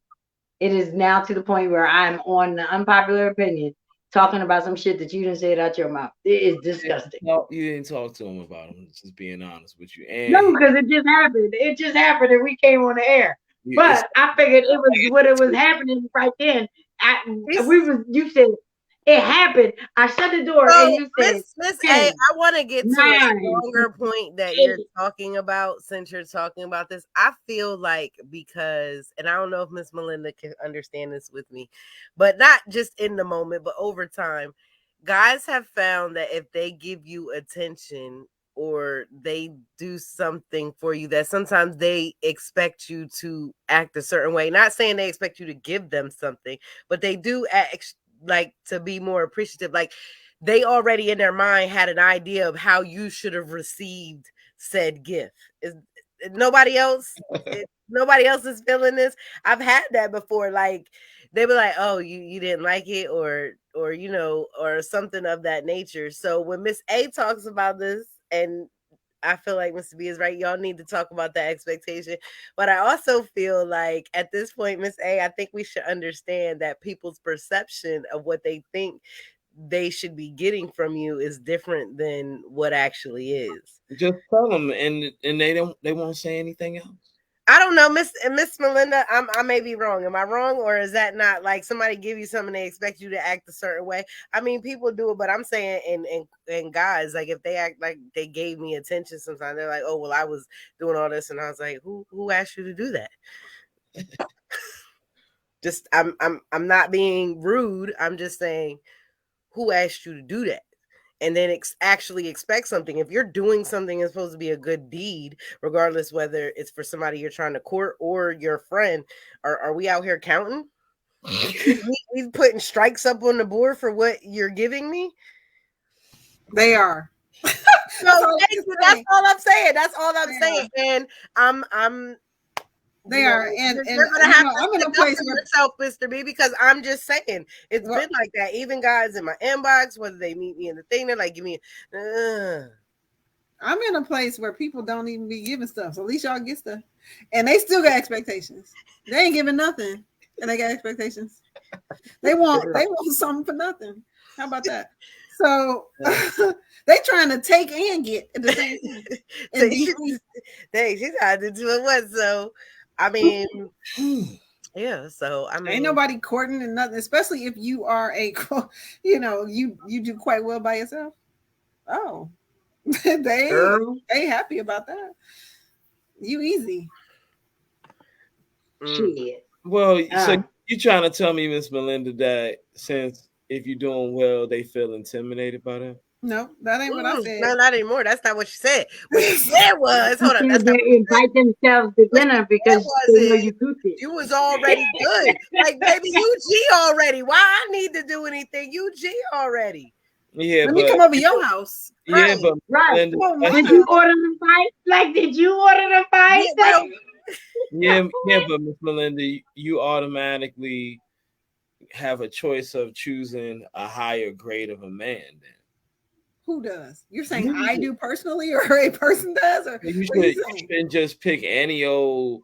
It is now to the point where I'm on the unpopular opinion talking about some shit that you didn't say it out your mouth. It is disgusting. no, you didn't talk to him about him. Just being honest with you. No, And because it just happened. It just happened and we came on the air. it's But I figured it was what it was happening right then. You said it happened. I shut the door So, and you said, Miss A, I want to get to a 9, stronger point that 8. you're talking about since you're talking about this. I feel like because, and I don't know if Miss Melinda can understand this with me, but not just in the moment, but over time, guys have found that if they give you attention or they do something for you, that sometimes they expect you to act a certain way. Not saying they expect you to give them something, but they do act like to be more appreciative. Like they already in their mind had an idea of how you should have received said gift. Is nobody else? Nobody else is feeling this. I've had that before. Like they were like, "Oh, you didn't like it," or you know, or something of that nature. So when Miss A talks about this, and I feel like Mr. B is right. Y'all need to talk about that expectation. But I also feel like at this point, Miss A, I think we should understand that people's perception of what they think they should be getting from you is different than what actually is. just tell them, and they won't say anything else. I don't know, Miss Melinda. I may be wrong. Am I wrong, or is that not like somebody give you something they expect you to act a certain way? I mean, people do it, but I'm saying, and guys, like if they act like they gave me attention, sometimes they're like, oh well, I was doing all this, and I was like, who asked you to do that? Just I'm not being rude. I'm just saying, who asked you to do that? And then actually expect something. If you're doing something that's supposed to be a good deed, regardless whether it's for somebody you're trying to court or your friend, are we out here counting? we putting strikes up on the board for what you're giving me? They are. So that's all I'm saying. That's all I'm saying. And I'm they are, and you're gonna have to I'm in a place where yourself, Mr. B, because I'm just saying it's been like that. Even guys in my inbox, whether they meet me in the thing, they're like, "Give me." I'm in a place where people don't even be giving stuff, so at least y'all get stuff, and they still got expectations. They ain't giving nothing, and they got expectations. They want something for nothing. How about that? So they trying to take and get at the same time. And she's had to do it once, so. I mean, yeah. So I mean, ain't nobody courting and nothing, especially if you are you do quite well by yourself. Oh, they happy about that. You easy. Shit. Well, so you trying to tell me, Miss Melinda, that since if you're doing well, they feel intimidated by that? No, that ain't what I said. No, not anymore. That's not what she said. What she said was, hold on. They invite themselves to dinner because they know you cooked it. You was already good. Like, baby, you G already. Why I need to do anything? You G already. Yeah, Let me come over your house. yeah, Right. but Right. Melinda, Oh, my Did you order the fight? Like, did you order the fight? Get real. yeah, but Miss Melinda, you automatically have a choice of choosing a higher grade of a man. Then who does? You're saying you, I do personally, or a person does, or you what are you should saying? shouldn't just pick any old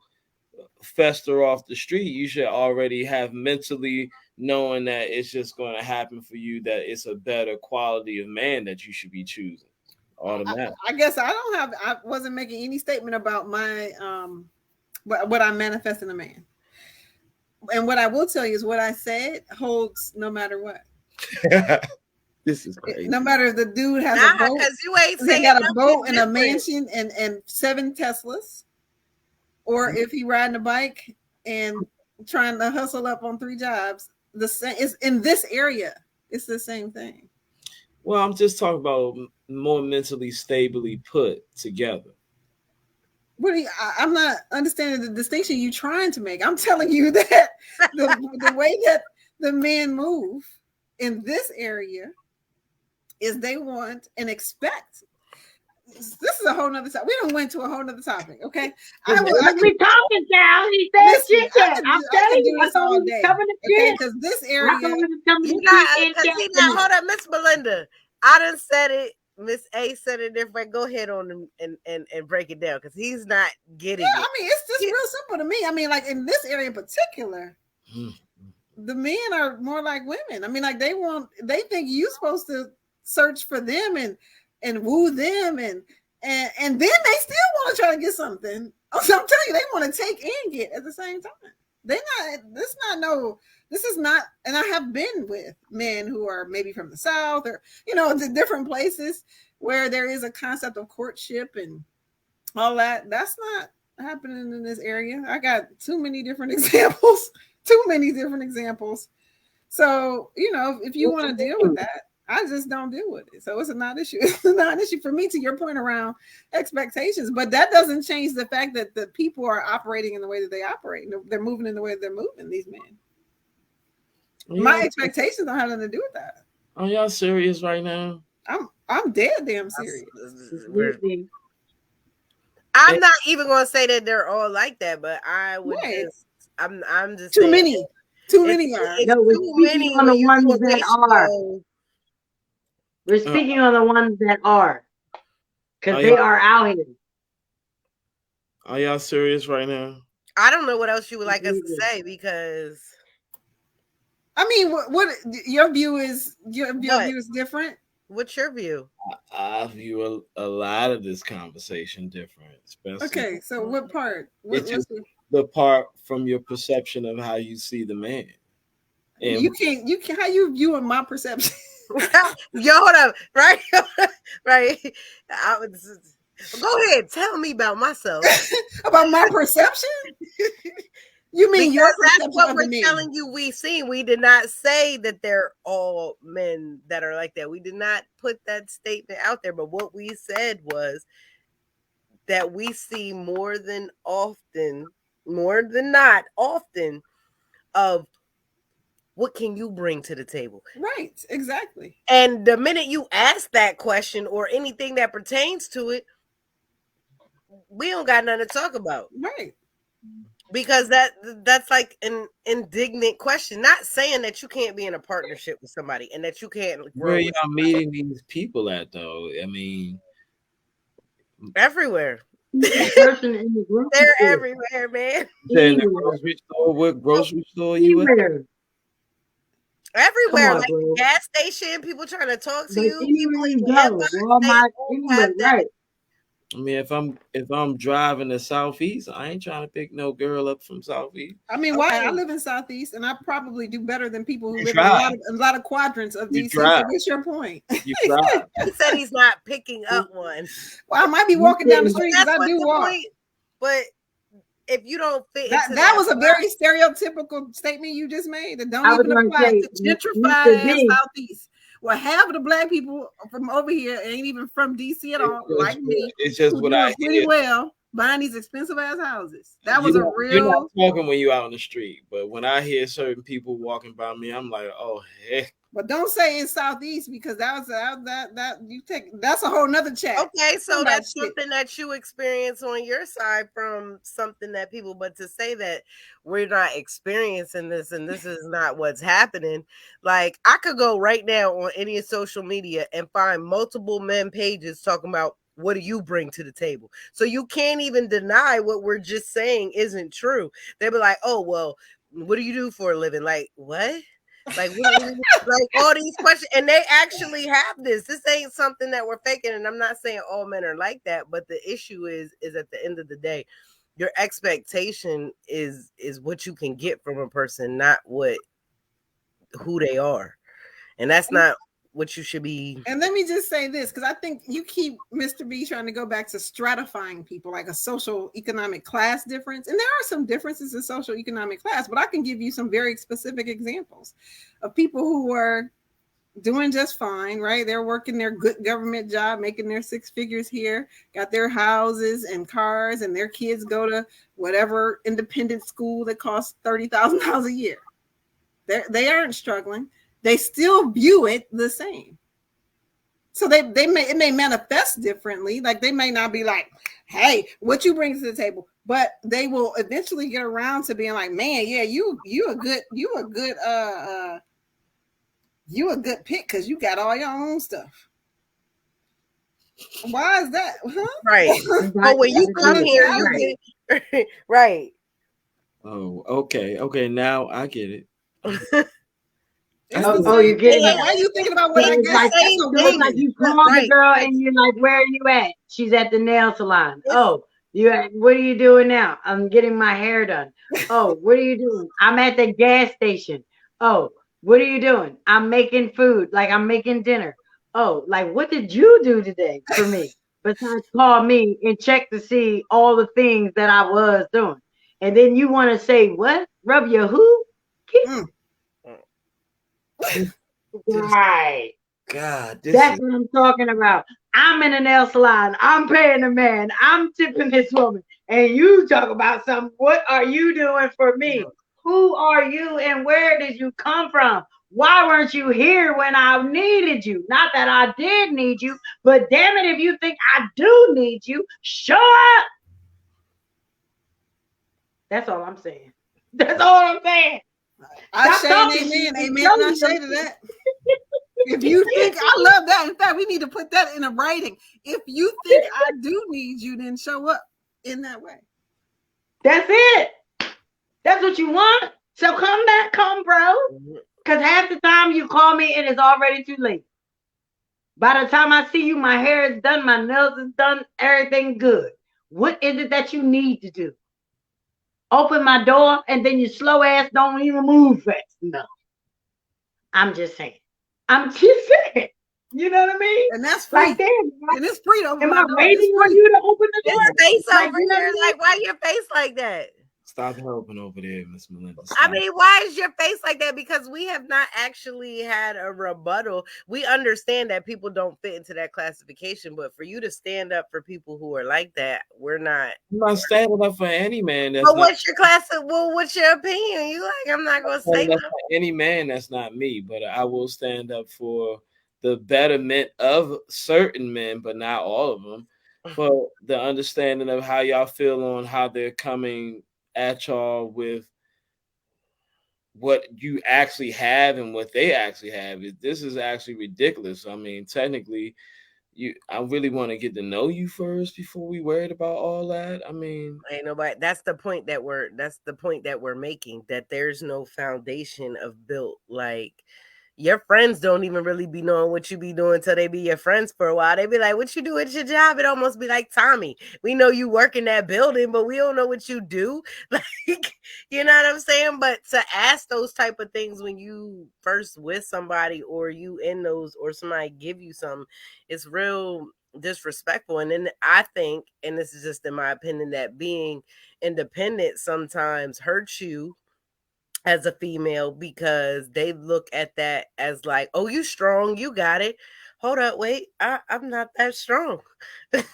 fester off the street. You should already have mentally knowing that it's just going to happen for you. That it's a better quality of man that you should be choosing automatically. I guess I wasn't making any statement about my what I manifest in a man. And what I will tell you is what I said holds no matter what. This is crazy. No matter if the dude has a boat, because you ain't he saying got a nothing boat and a different. mansion and 7 Teslas, or if he riding a bike and trying to hustle up on 3 jobs. The same is in this area. It's the same thing. Well, I'm just talking about more mentally stably put together. I'm not understanding the distinction you're trying to make. I'm telling you that the way that the men move in this area is they want and expect. This is a whole nother topic. We don't went to a whole nother topic. Okay. We talking, Cal. He said shit. I'm telling you, I thought we was coming to shit. Because this area, hold on, Miss Melinda. I done said it. Miss A said it different. Go ahead on and break it down because he's not getting it. I mean, it's just real simple to me. I mean, like in this area in particular, the men are more like women. I mean, like they think you're supposed to search for them and woo them and then they still want to try to get something. So I'm telling you, they want to take and get at the same time. This is not, and I have been with men who are maybe from the South or, the different places where there is a concept of courtship and all that. That's not happening in this area. I got too many different examples. So, if you want to deal with that, I just don't deal with it. So it's a non-issue. It's a non-issue for me, to your point around expectations. But that doesn't change the fact that the people are operating in the way that they operate. They're moving in the way that they're moving, these men. My expectations don't have nothing to do with that. Are y'all serious right now? I'm dead damn serious. I'm not even going to say that they're all like that, but I would I'm just too saying, many. Too many are. No, we're speaking on the ones that are. We're speaking on the ones that are. Because they are out here. Are y'all serious right now? I don't know what else you would like us to say because I mean, what your view is? Your view is different. What's your view? I view a lot of this conversation different. Especially okay, so what part? It's just the part from your perception of how you see the man. And you can't. How you viewing my perception? Yo, hold up, right? Right. Go ahead, tell me about myself. About my perception? You mean because your perception? That's what we're telling you. We seen. We did not say that they're all men that are like that. We did not put that statement out there. But what we said was that we see more than not often, of what can you bring to the table? Right, exactly. And the minute you ask that question or anything that pertains to it, we don't got nothing to talk about. Right. Because that's like an indignant question. Not saying that you can't be in a partnership with somebody and that you can't grow. Where y'all meeting these people at, though? I mean, everywhere. They're everywhere, man. In the grocery store? What grocery store you at? Everywhere, on, like bro. gas station, people trying to talk to you. Anywhere you go, Walmart, right? I mean, if I'm driving to Southeast, I ain't trying to pick no girl up from Southeast. I mean, why? I live in Southeast, and I probably do better than people who live in a lot of quadrants of DC. So what's your point? You drive. He said he's not picking up one. Well, I might be walking down the street because I do walk. Point, but if you don't fit, that was a very stereotypical statement you just made. That don't even apply to gentrified Southeast. Well, half of the black people from over here ain't even from DC at all, like me. It's just what I pretty hear. Well buying these expensive ass houses. That was a real. You're not talking when you're out in the street, but when I hear certain people walking by me, I'm like, oh heck But don't say it's Southeast because that's a whole nother chat. Okay, so that's shit. something that you experience on your side from something that people, but to say that we're not experiencing this and this is not what's happening, like I could go right now on any social media and find multiple men pages talking about what do you bring to the table. So you can't even deny what we're just saying isn't true. They'll be like, oh, well, what do you do for a living? Like, what? Like, like all these questions, and they actually have this. This ain't something that we're faking, and I'm not saying all men are like that, but the issue is at the end of the day, your expectation is what you can get from a person, not who they are, and that's not what you should be. And let me just say this, because I think you keep, Mr. B, trying to go back to stratifying people like a social economic class difference. And there are some differences in social economic class, but I can give you some very specific examples of people who are doing just fine, right? They're working their good government job, making their 6 figures here, got their houses and cars, and their kids go to whatever independent school that costs $30,000 a year. They aren't struggling. They still view it the same. So it may manifest differently. Like they may not be like, hey, what you bring to the table, but they will eventually get around to being like, man, yeah, you a good pick because you got all your own stuff. Why is that? Huh? Right. But when you come here, you get right. Oh, okay. Now I get it. You get it. Why are you thinking about what I got? Like you call the girl and you're like, where are you at? She's at the nail salon. Oh, what are you doing now? I'm getting my hair done. Oh, what are you doing? I'm at the gas station. Oh, what are you doing? I'm making food. Like I'm making dinner. Oh, like what did you do today for me? Besides call me and check to see all the things that I was doing. And then you want to say, what? Rub your who? Right. God, that's what I'm talking about. I'm in a nail salon. I'm paying a man. I'm tipping this woman. And you talk about something. What are you doing for me? Who are you and where did you come from? Why weren't you here when I needed you? Not that I did need you, but damn it, if you think I do need you, show up. That's all I'm saying. That's all I'm saying. I say amen. I say to that. If you think, I love that. In fact, we need to put that in a writing. If you think I do need you, then show up in that way. That's it. That's what you want. So come, bro. Because half the time you call me and it's already too late. By the time I see you, my hair is done, my nails is done, everything good. What is it that you need to do? Open my door and then your slow ass don't even move fast enough. I'm just saying. You know what I mean? And that's free. Like, damn, and it's free to open am I waiting on you to open the door? Face over here, like, why your face like that? Stop helping over there, Miss Melinda. I mean, why is your face like that? Because we have not actually had a rebuttal. We understand that people don't fit into that classification, but for you to stand up for people who are like that, we're not. I'm not standing up for any man. That's but what's your class? Well, what's your opinion? You like? I'm not going to say that. Any man that's not me, but I will stand up for the betterment of certain men, but not all of them. For the understanding of how y'all feel on how they're coming at y'all with what you actually have and what they actually have. This is actually ridiculous. I mean, technically, I really want to get to know you first before we worried about all that. I mean, ain't nobody. That's the point that we're making, that there's no foundation of built. Like, your friends don't even really be knowing what you be doing till they be your friends for a while. They be like, what you do at your job? It almost be like, Tommy, we know you work in that building, but we don't know what you do. Like, you know what I'm saying? But to ask those type of things when you first with somebody or you in those or somebody give you something, it's real disrespectful. And then I think, and this is just in my opinion, that being independent sometimes hurts you as a female, because they look at that as like, oh, you strong, you got it. Hold up, wait, I'm not that strong. wait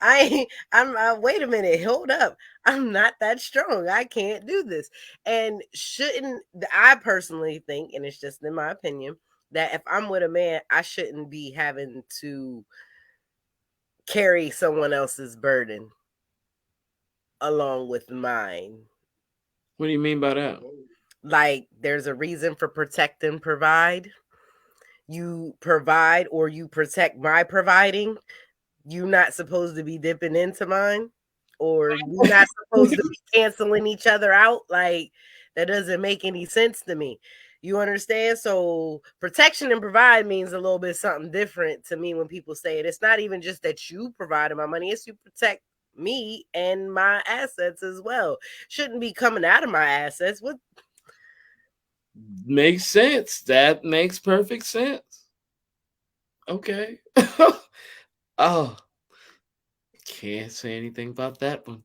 a minute, hold up, I'm not that strong. I can't do this. And I personally think, and it's just in my opinion, that if I'm with a man, I shouldn't be having to carry someone else's burden along with mine. What do you mean by that? Like, there's a reason for protect and provide. You provide or you protect my providing. You're not supposed to be dipping into mine, or we're not supposed to be canceling each other out. Like, that doesn't make any sense to me. You understand? So protection and provide means a little bit something different to me when people say it. It's not even just that you provided my money, it's you protect me and my assets as well. Shouldn't be coming out of my assets. What makes sense? That makes perfect sense. Okay. Oh, can't say anything about that one.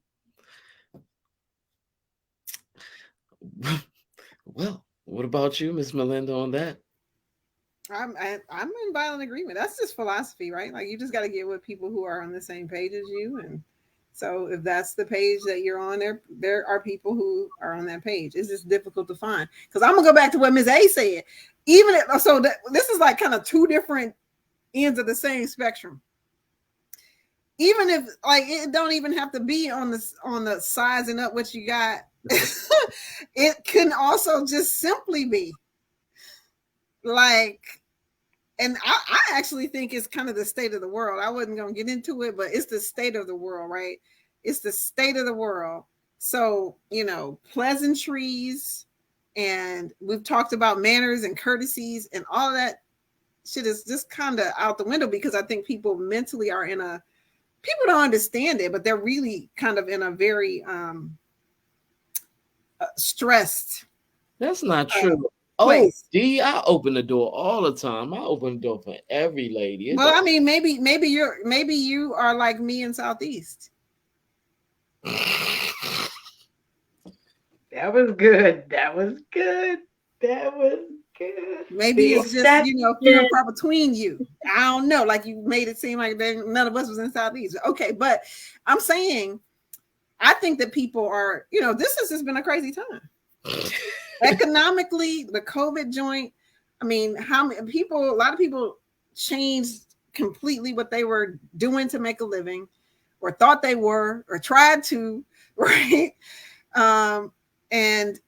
Well, what about you, Miss Melinda, on that? I'm in violent agreement. That's just philosophy, right? Like, you just got to get with people who are on the same page as you. And so if that's the page that you're on, there are people who are on that page. It's just difficult to find. Because I'm gonna go back to what Ms. A said. This is like kind of two different ends of the same spectrum. Even if, like, it don't even have to be on the sizing up what you got. It can also just simply be like, and I actually think it's kind of the state of the world. I wasn't going to get into it, but it's the state of the world, right? It's the state of the world. So, pleasantries, and we've talked about manners and courtesies, and all of that shit is just kind of out the window, because I think people mentally are people don't understand it, but they're really kind of in a very stressed. That's not true. Place. D, I open the door all the time. I open the door for every lady. Well, I mean, maybe you are like me in Southeast. That was good. Maybe it's just, few and far between you. I don't know. Like, you made it seem like none of us was in Southeast. Okay, but I'm saying, I think that people are, this has just been a crazy time. Economically, the COVID joint. I mean, a lot of people changed completely what they were doing to make a living, or thought they were, or tried to, right? And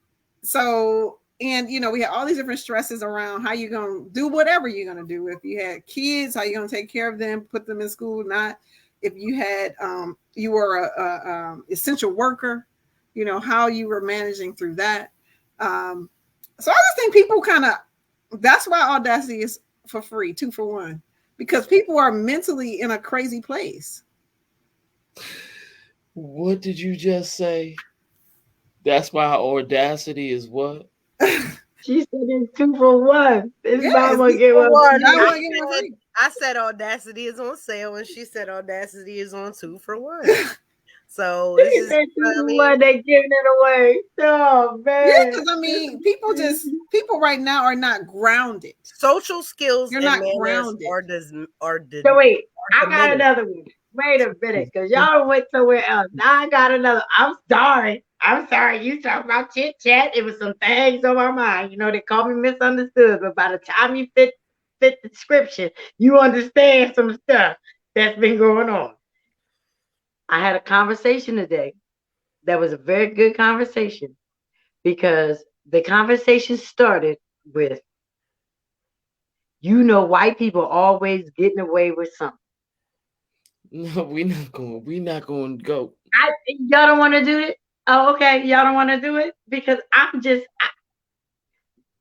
so, we had all these different stresses around how you're going to do whatever you're going to do. If you had kids, how you're going to take care of them, put them in school, not. If you had, you were a essential worker, how you were managing through that. So I just think people that's why Audacity is for free, 2 for 1, because people are mentally in a crazy place. What did you just say? That's why Audacity is what? She said it's 2 for 1. It's not one get one. I said Audacity is on sale, and she said Audacity is on 2 for 1. So it's just, 2 for 1. They giving it away. Oh man! Yeah, because I mean, people right now are not grounded. Social skills, you're not grounded. So wait, I got another one. Wait a minute, because y'all went somewhere else. Now I got another. I'm sorry. You talking about chit chat. It was some things on my mind. They call me misunderstood, but by the time you fit the description, you understand some stuff that's been going on. I had a conversation today that was a very good conversation, because the conversation started with, white people always getting away with something. No, we're not going to go. Y'all don't want to do it? Oh, okay. Y'all don't want to do it? Because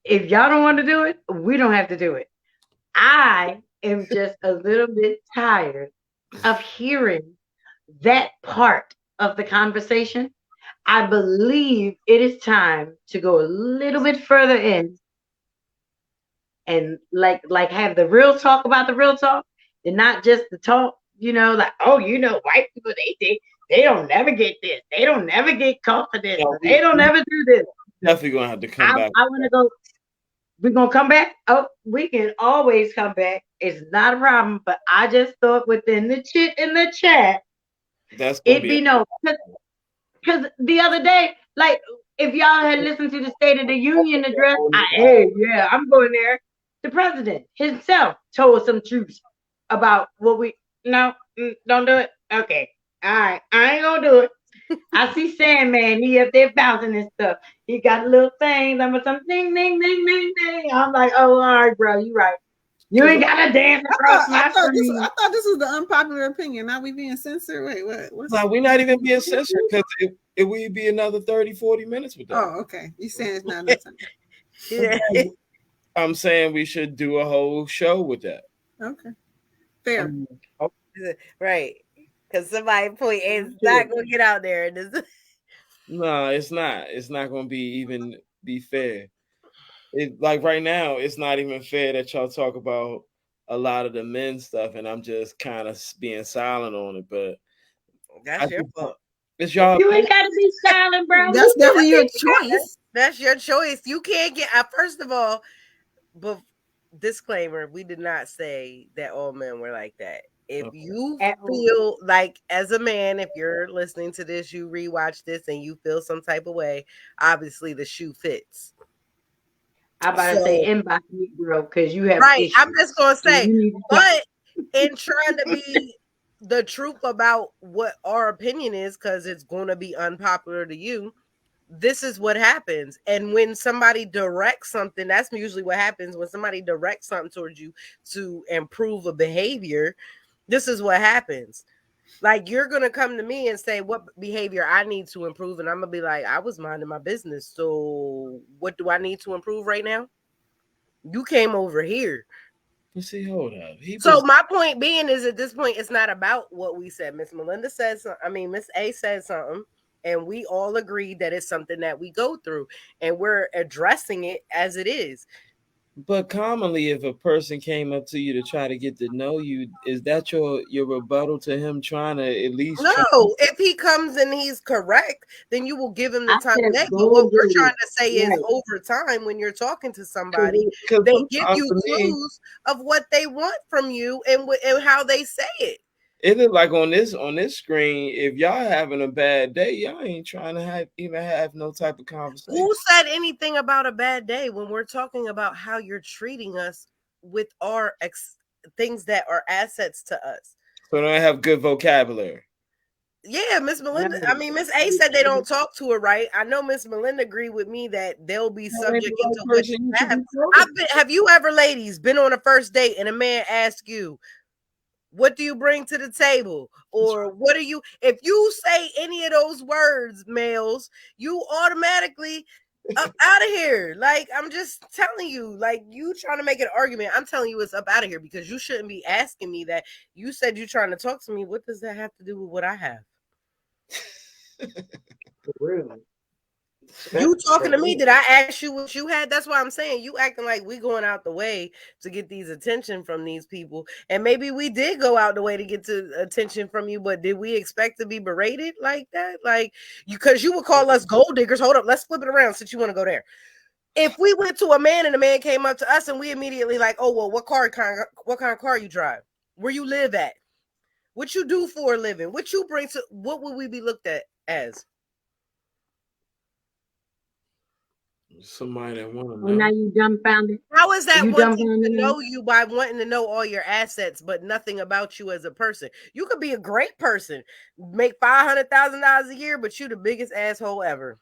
if y'all don't want to do it, we don't have to do it. I am just a little bit tired of hearing that part of the conversation. I believe it is time to go a little bit further in and like have the real talk about the real talk, and not just the talk, white people, they don't never get this. They don't never get caught for this. They don't ever do this. Definitely going to have to come back. I want to go. We're going to come back? Oh, we can always come back. It's not a problem. But I just thought within the chit in the chat, it'd be no. Because the other day, like, if y'all had listened to the State of the Union address, I'm going there. The president himself told us some truths about what we. No, don't do it. Okay, all right, I ain't gonna do it. I see Sandman. He up there bouncing and stuff. He got a little thing. I'm some ding, ding, ding, ding, ding. I'm like, oh, all right, bro, you right. You ain't gotta dance across my screen. I thought this was the unpopular opinion. Now we being censored. Wait, what? No, we're not even being censored because it would be another 30, 40 minutes with that. Oh, okay. You saying it's not enough time. Yeah. I'm saying we should do a whole show with that. Okay. Fair. Right. Because somebody point it's not gonna get out there. No, it's not. It's not gonna be fair. It like right now, it's not even fair that y'all talk about a lot of the men stuff, and I'm just kind of being silent on it. But that's your fault. It's y'all. You ain't gotta be silent, bro. That's definitely your choice. That's your choice. You can't get. First of all, but disclaimer: we did not say that all men were like that. If you feel like, as a man, if you're listening to this, you rewatch this, and you feel some type of way, obviously the shoe fits. I'm about to say inbox me, bro, because you have right. issues. I'm just gonna say, but in trying to be the truth about what our opinion is, because it's going to be unpopular to you. This is what happens. And when somebody directs something, that's usually what happens when somebody directs something towards you to improve a behavior. This is what happens. Like, you're going to come to me and say what behavior I need to improve. And I'm going to be like, I was minding my business. So what do I need to improve right now? You came over here. You see, hold up. So my point being is, at this point, it's not about what we said. Miss Melinda said something. I mean, Miss A said something. And we all agreed that it's something that we go through. And we're addressing it as it is. But commonly, if a person came up to you to try to get to know you, is that your rebuttal to him trying to at least? No, if he comes and he's correct, then you will give him the time. But what we're trying to say is, over time, when you're talking to somebody, they give you clues of what they want from you and how they say it. It look like on this screen, if y'all having a bad day, y'all ain't trying to even have no type of conversation. Who said anything about a bad day when we're talking about how you're treating us with our things that are assets to us? So they have good vocabulary. Yeah, Miss Melinda. I mean, Miss A said they don't talk to her right. I know Miss Melinda agreed with me that they'll be subject to what you have. Have you ever, ladies, been on a first date and a man asks you, what do you bring to the table? Or what are you, if you say any of those words, males, you automatically up out of here. Like, I'm just telling you, like, you trying to make an argument. I'm telling you it's up out of here, because you shouldn't be asking me that. You said you're trying to talk to me. What does that have to do with what I have? Really? You talking to me? Did I ask you what you had? That's why I'm saying you acting like we going out the way to get these attention from these people, and maybe we did go out the way to get to attention from you, but did we expect to be berated like that? Like, because you would call us gold diggers. Hold up, let's flip it around since you want to go there. If we went to a man and a man came up to us and we immediately like, oh well, what kind of car you drive, where you live at, what you do for a living, what you bring to, what would we be looked at as? Somebody that want to know. Well, now you dumbfounded. How is that wanting to know you by wanting to know all your assets, but nothing about you as a person? You could be a great person, make $500,000 a year, but you the biggest asshole ever.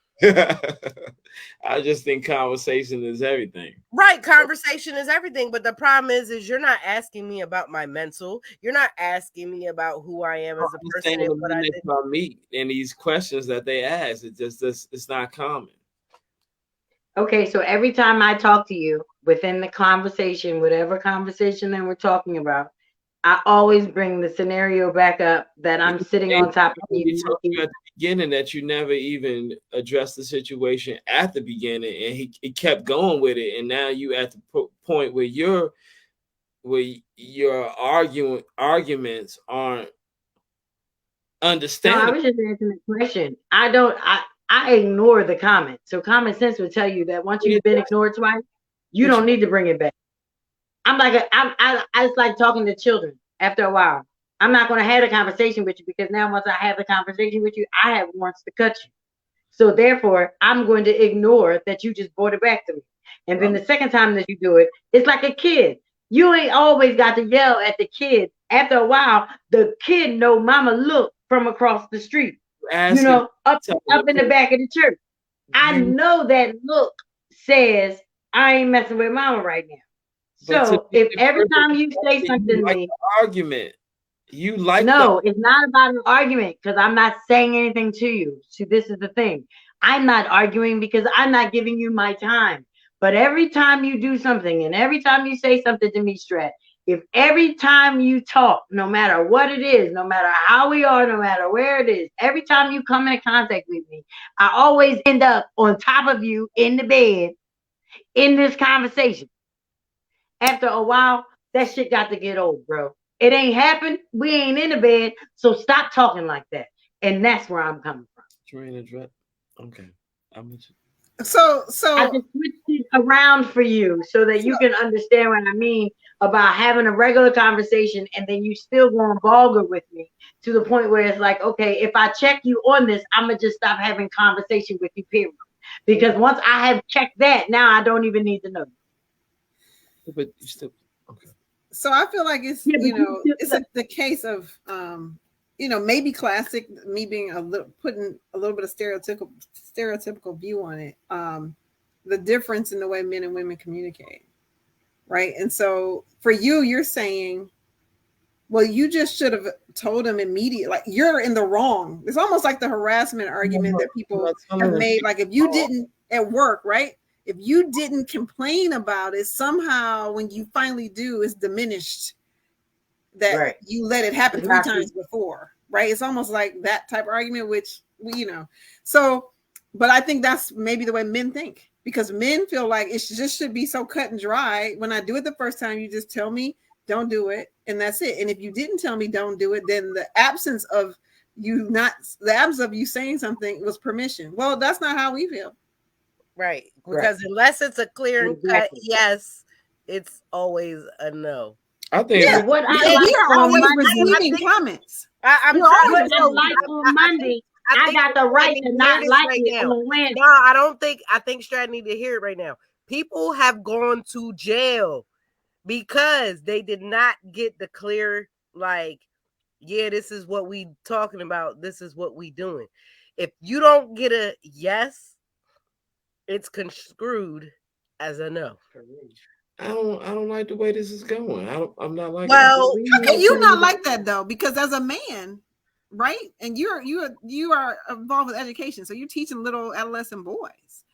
I just think conversation is everything. Right, conversation is everything. But the problem is you're not asking me about my mental. You're not asking me about who I am as a person and what I did. About me and these questions that they ask, it's not common. Okay, so every time I talk to you within the conversation, whatever conversation that we're talking about, I always bring the scenario back up that I'm sitting on top of you. At the beginning that you never even addressed the situation at the beginning, and he kept going with it, and now you at the point where your arguments aren't understandable. No, I was just answering the question. I ignore the comment. So common sense would tell you that once you've been ignored twice, you don't need to bring it back. I just like talking to children after a while. I'm not going to have a conversation with you because now once I have a conversation with you, I have warrants to cut you. So therefore, I'm going to ignore that you just brought it back to me. And then the second time that you do it, it's like a kid. You ain't always got to yell at the kid. After a while, the kid know mama look from across the street. Ask Up in the back of the church. I know that look says I ain't messing with mama right now. So if every time you say something to me, argument, you like no, it's not about an argument because I'm not saying anything to you. See, this is the thing. I'm not arguing because I'm not giving you my time. But every time you do something and every time you say something to me, Strat, if every time you talk, no matter what it is, no matter how we are, no matter where it is, every time you come into contact with me, I always end up on top of you in the bed in this conversation. After a while, that shit got to get old, bro. It ain't happened. We ain't in the bed. So stop talking like that. And that's where I'm coming from. Okay. So I just switched it around for you so that you can understand what I mean about having a regular conversation and then you still going vulgar with me to the point where it's like, okay, if I check you on this, I'm gonna just stop having conversation with you, period. Because once I have checked that, now I don't even need to know. But you still okay. So I feel like it's the case of maybe classic me being putting a little bit of stereotypical view on it. The difference in the way men and women communicate, right? And so for you, you're saying, well, you just should have told him immediately. Like you're in the wrong. It's almost like the harassment argument that people have made. Like if you didn't at work, right? If you didn't complain about it, somehow when you finally do, it's diminished that you let it happen 3 times before, right? It's almost like that type of argument, which so, but I think that's maybe the way men think, because men feel like it just should be so cut and dry. When I do it the first time, you just tell me, don't do it. And that's it. And if you didn't tell me, don't do it, then the absence of you saying something was permission. Well, that's not how we feel. Right. Because unless it's a clear and cut yes, it's always a no. I think what I we are always receiving comments. I'm trying to like on Monday. I got the right to not like it on Wednesday. No, I don't think. I think Strad need to hear it right now. People have gone to jail because they did not get the clear, like, yeah, this is what we talking about. This is what we doing. If you don't get a yes, it's construed as a no. I don't like the way this is going. I'm not like. Well, how can you not like that though? Because as a man, right, and you are involved with education, so you're teaching little adolescent boys.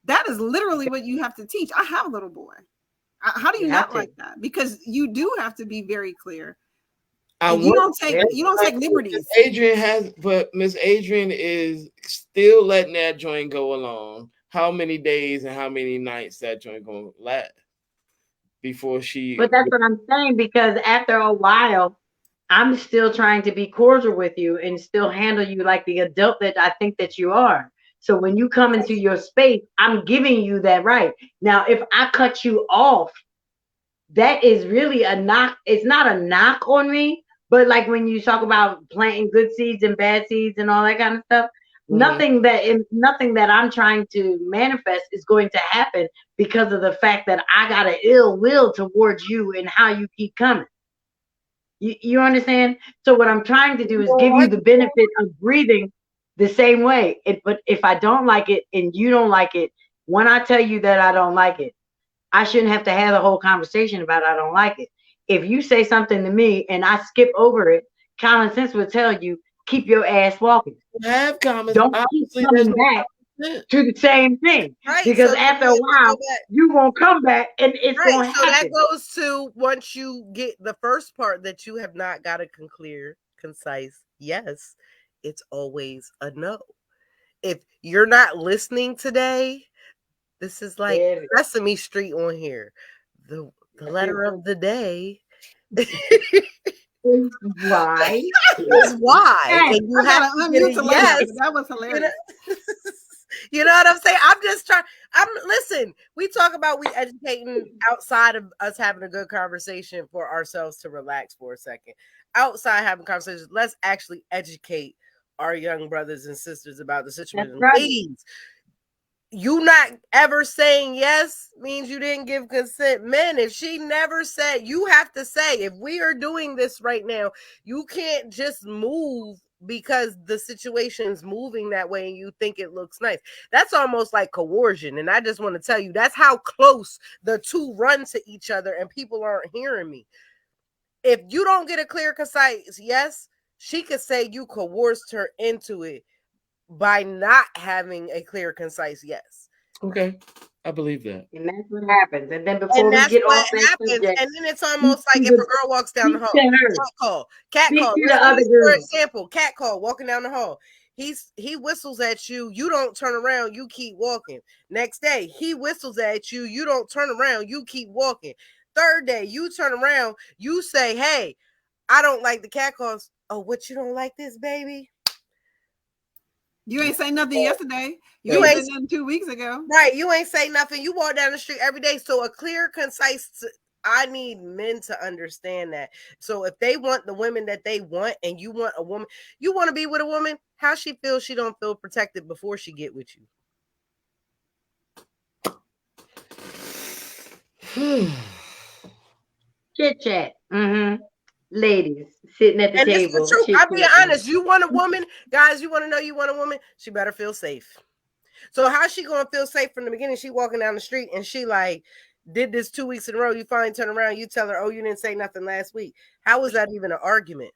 That is literally what you have to teach. I have a little boy. How do you not like that? Because you do have to be very clear. You don't take liberties. But Miss Adrienne is still letting that joint go along. How many days and how many nights that joint gonna last before she? But that's what I'm saying, because after a while, I'm still trying to be cordial with you and still handle you like the adult that I think that you are. So when you come into your space, I'm giving you that right. Now, if I cut you off, that is really a knock. It's not a knock on me, but like when you talk about planting good seeds and bad seeds and all that kind of stuff, nothing that I'm trying to manifest is going to happen because of the fact that I got an ill will towards you and how you keep coming. You understand? So what I'm trying to do is give you the benefit of breathing the same way. But if I don't like it and you don't like it, when I tell you that I don't like it, I shouldn't have to have a whole conversation about I don't like it. If you say something to me and I skip over it, common sense will tell you, keep your ass walking. Have comments. Don't keep coming back to the same thing. Right. Because so after a while, you won't come back and it's going to happen. So that goes to once you get the first part that you have not got a clear, concise yes, it's always a no. If you're not listening today, this is like Sesame Street on here. The letter of the day. Why? Is why. And you have to unmute to yes. That was hilarious. You know what I'm saying? I'm just trying. Listen, we talk about we educating outside of us having a good conversation for ourselves to relax for a second. Outside having conversations, let's actually educate our young brothers and sisters about the situation. Right. Ladies, you not ever saying yes means you didn't give consent. Men, if she never said, you have to say, if we are doing this right now, you can't just move because the situation's moving that way and you think it looks nice. That's almost like coercion. And I just want to tell you, that's how close the two run to each other, and people aren't hearing me. If you don't get a clear, concise yes, she could say you coerced her into it by not having a clear, concise yes. Okay, I believe that. And that's what happens. And then before And we that's get what off that happens. subject, And then it's almost like if a girl walks down the hall, cat Speak call. to the Let's other use for girls. example, cat call, walking down the hall. He whistles at you, you don't turn around, you keep walking. Next day, he whistles at you, you don't turn around, you keep walking. Third day, you turn around, you say, hey, I don't like the cat calls. Oh, what, you don't like this, baby? You ain't say nothing yesterday. You ain't ain't say nothing 2 weeks ago. Right. You ain't say nothing. You walk down the street every day. So a clear, concise, I need men to understand that. So if they want the women that they want, and you want a woman, you want to be with a woman, how she feels she don't feel protected before she get with you. Chit chat. Ladies sitting at the And table. this is the truth. I'll be honest. You want a woman, guys, you want to know you want a woman, she better feel safe. So how she gonna feel safe from the beginning? She walking down the street and she like did this 2 weeks in a row. You finally turn around, you tell her, oh, you didn't say nothing last week. How is that even an argument?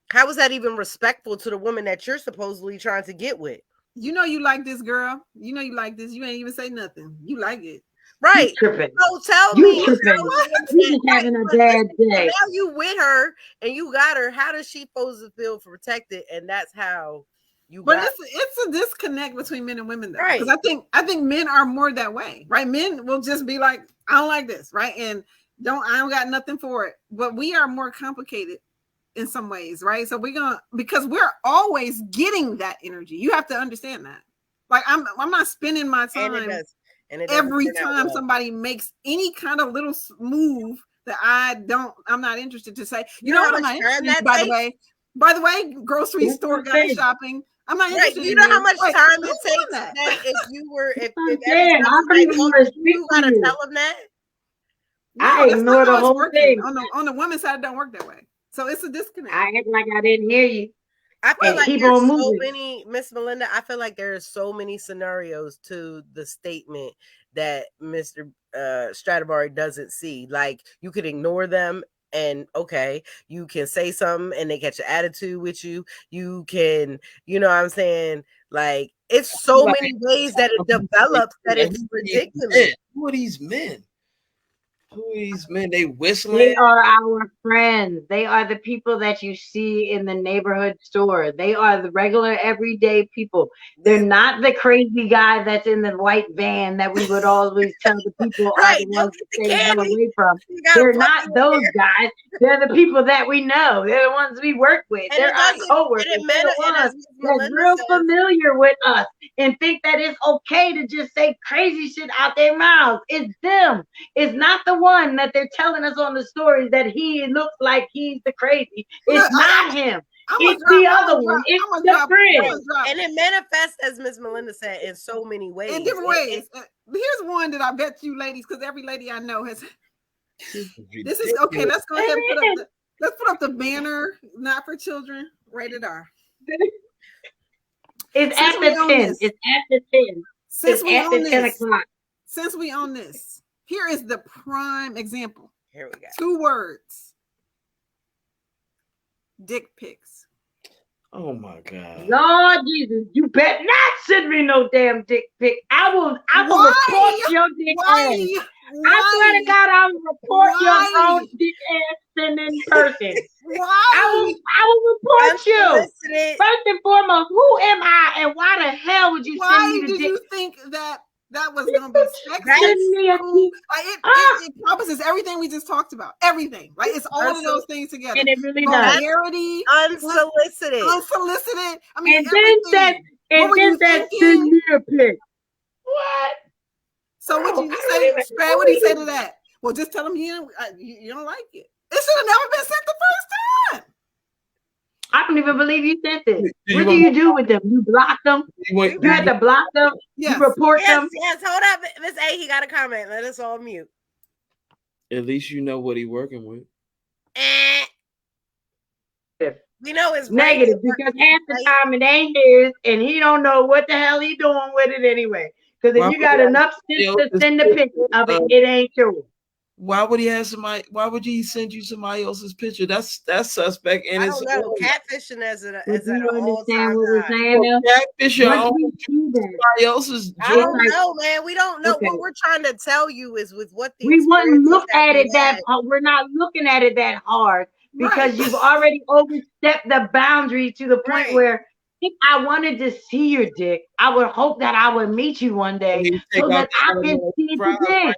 How is that even respectful to the woman that you're supposedly trying to get with? You know you like this girl. You know you like this. You ain't even say nothing. You like it. Right. You tripping. So tell you me. Tripping. You just having a bad day. Now you with her and you got her. How does she supposed to feel protected? And that's how you but got it's a disconnect between men and women, though. Right. Because I think men are more that way, right? Men will just be like, I don't like this, right? And I don't got nothing for it. But we are more complicated in some ways, right? So because we're always getting that energy. You have to understand that. Like I'm not spending my time every time somebody makes any kind of little move that I'm not interested to say, you know what, I'm not interested in, by the way, grocery store guy shopping. I'm not interested. You know how much time it takes that if you were if every time you gotta tell them that. I ignore the whole thing. On the woman's side, it don't work that way. So it's a disconnect. I act like I didn't hear you. I feel like there's so many, Miss Melinda, I feel like there's so many scenarios to the statement that Mr. Stradivari doesn't see. Like, you could ignore them and okay, you can say something and they catch an attitude with you. You can, you know what I'm saying? Like, it's so many ways that it develops that it's ridiculous. Who are these men? Who are these men? They whistling. They are our friends. They are the people that you see in the neighborhood store. They are the regular, everyday people. They're not the crazy guy that's in the white van that we would always tell the people are the ones to stay hell away from. They're not those guys. They're the people that we know. They're the ones we work with. They're our coworkers. They're the ones that's real familiar with us and think that it's okay to just say crazy shit out their mouths. It's them. It's not the one that they're telling us on the stories that he looks like he's the crazy. It's not him. It's the other one. It's the friend. And it manifests, as Miss Melinda said, in so many ways. In different ways. Here's one that I bet you ladies, because every lady I know has. This is okay. Let's go ahead and put up the banner. Not for children. Rated R. It's at the 10. It's at the 10. Since we at the 10 o'clock. Since we own this, here is the prime example. Here we go. 2 words. Dick pics. Oh my God. Lord Jesus, you better not send me no damn dick pic. I will report your dick ass. I swear to God, I will report your own dick ass sending person. I will report you. First and foremost, who am I and why the hell would you send me the dick? Why did you think that was going to be sexy? Cool? It encompasses everything we just talked about. Everything, right? It's all of those things together. And it really does. Unsolicited. I mean, and then that send me a pic. What? So what did you say, Brad? What did you say to that? Well, just tell him you don't like it. It should have never been sent the first time. I'm don't even believe you sent this. Do What you do want you do with them? You block them? you want, You had to block them? Yes. You report them? Yes. Hold up, Miss A. He got a comment. Let us all mute. at least you know what he working with. We know it's Negative, because half the time it ain't his, and he don't know what the hell he doing with it anyway. Because if you got enough sense to send a picture of it, it ain't yours. Why would he have somebody? Why would he send you somebody else's picture? That's suspect. And I it's don't know. Catfishing as an But you all-time understand what we're high. saying now? catfish your Once own we see that, somebody else's. I don't know, man. We don't know. Okay. What we're trying to tell you is with what the we wouldn't experiences look that at we it that had. we're not looking at it that hard, because Right. you've already overstepped the boundary to the point Right. where if I wanted to see your dick, I would hope that I would meet you one day so that I can see it again.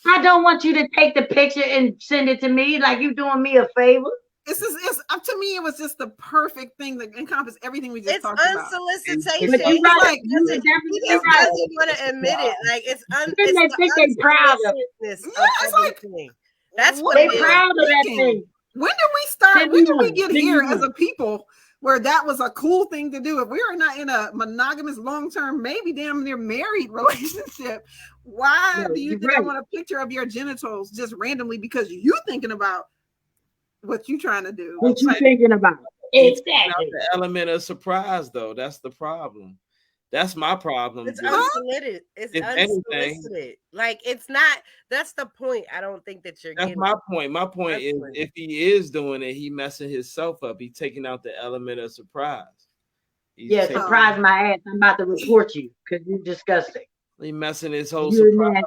I don't want you to take the picture and send it to me like you doing me a favor. It's to me, it was just the perfect thing that encompassed everything we just talked about. Unsolicitation. But you're right. He just doesn't want to admit it. Like it's the unsolicitedness of everything. That's what they proud of that thing. When did we start? When did we get here as a people where that was a cool thing to do? If we are not in a monogamous, long-term, maybe damn near married relationship, why do you think I want a picture of your genitals just randomly because you thinking about what you trying to do? What you thinking about? Exactly. The element of surprise, though, that's the problem. That's my problem. It's unsolicited. It's unsolicited. Like it's not. That's the point. I don't think that you're. That's my point. My point is, if he is doing it, he messing himself up. He's taking out the element of surprise. Surprise my ass! I'm about to report you because you're disgusting. He messing his whole surprise.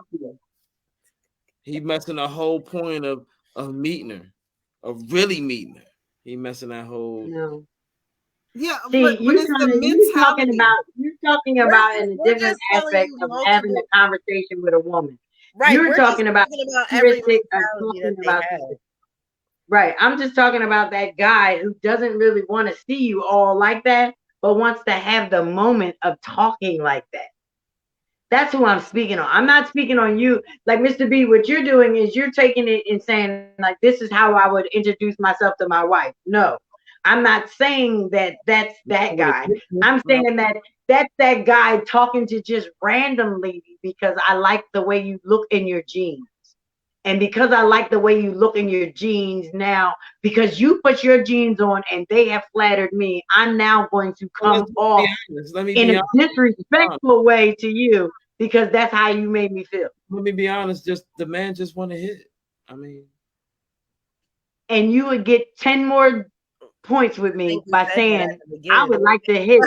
He messing the whole point of meeting her, of really meeting her. He messing that whole. No. Yeah, see, but you're talking about in a different aspect of having a conversation with a woman. Right. You're talking about every right. I'm just talking about that guy who doesn't really want to see you all like that, but wants to have the moment of talking like that. That's who I'm speaking on. I'm not speaking on you. Like Mr. B, what you're doing is you're taking it and saying, like, this is how I would introduce myself to my wife. No. I'm not saying that that's that guy. I'm saying that that's that guy talking to just random ladies because I like the way you look in your jeans. And because I like the way you look in your jeans now, because you put your jeans on and they have flattered me, I'm now going to come off in a disrespectful way to you because that's how you made me feel. Let me be honest, just the man just want to hit. I mean. And you would get 10 more points with me by saying I would like to hit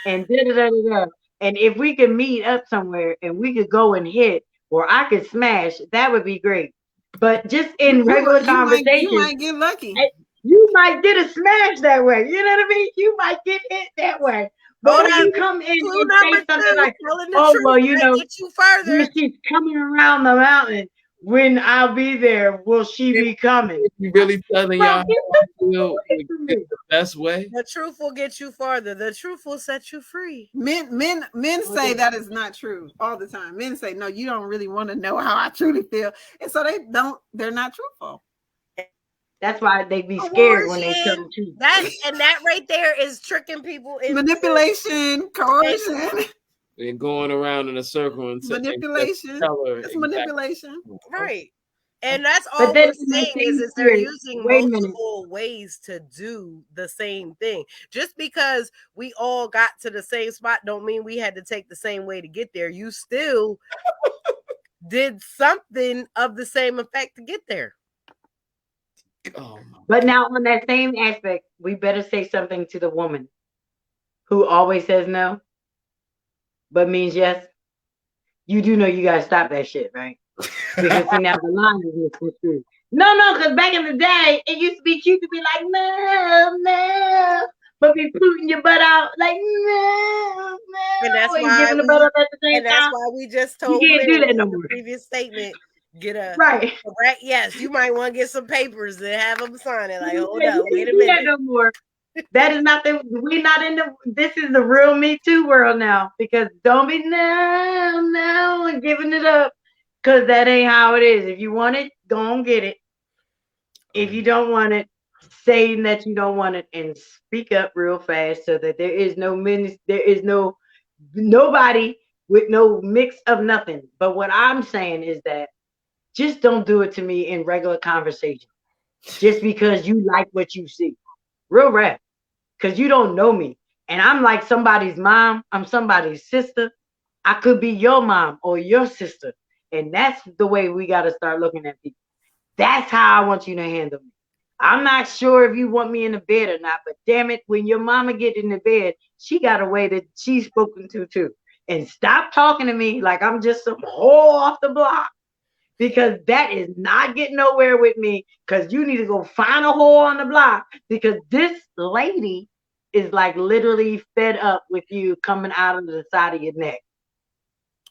and da-da-da-da-da. And if we could meet up somewhere and we could go and hit or I could smash, that would be great. But just in regular conversation, you might get lucky. You might get a smash that way. You know what I mean? You might get hit that way. But when you come in and say something like, oh, well, you know, she's coming around the mountain. When I'll be there, will she be coming? You really telling y'all the best way? The truth will get you farther. The truth will set you free. Men say that is not true all the time. Men say, no, you don't really want to know how I truly feel. And so they're not truthful. That's why they be scared when they tell the truth. That right there is tricking people into manipulation, coercion. And going around in a circle and manipulation. It's manipulation. Right. And that's all we're saying is they're using multiple ways to do the same thing. Just because we all got to the same spot don't mean we had to take the same way to get there. You still did something of the same effect to get there. But now on that same aspect, we better say something to the woman who always says no, but means yes. You do know you gotta stop that shit, right? Because see, now the line is misconstrued. No, because back in the day, it used to be cute to be like, no, but be putting your butt out like, no. And that's why giving the butt up at the same time. That's why we just told you can't do that no more. The previous statement. Get a right. Yes, you might want to get some papers and have them sign it. Like, hold up, wait a minute. No more. That is not we're not in this is the real Me Too world now, because don't be no and giving it up, because that ain't how it is. If you want it, go and get it. If you don't want it, saying that you don't want it, and speak up real fast so that there is nobody with no mix of nothing. But what I'm saying is that just don't do it to me in regular conversation just because you like what you see. Real rap. Because you don't know me. And I'm like somebody's mom. I'm somebody's sister. I could be your mom or your sister. And that's the way we got to start looking at people. That's how I want you to handle me. I'm not sure if you want me in the bed or not, but damn it, when your mama get in the bed, she got a way that she's spoken to too. And stop talking to me like I'm just some whore off the block, because that is not getting nowhere with me, because you need to go find a hole on the block, because this lady is like literally fed up with you coming out of the side of your neck.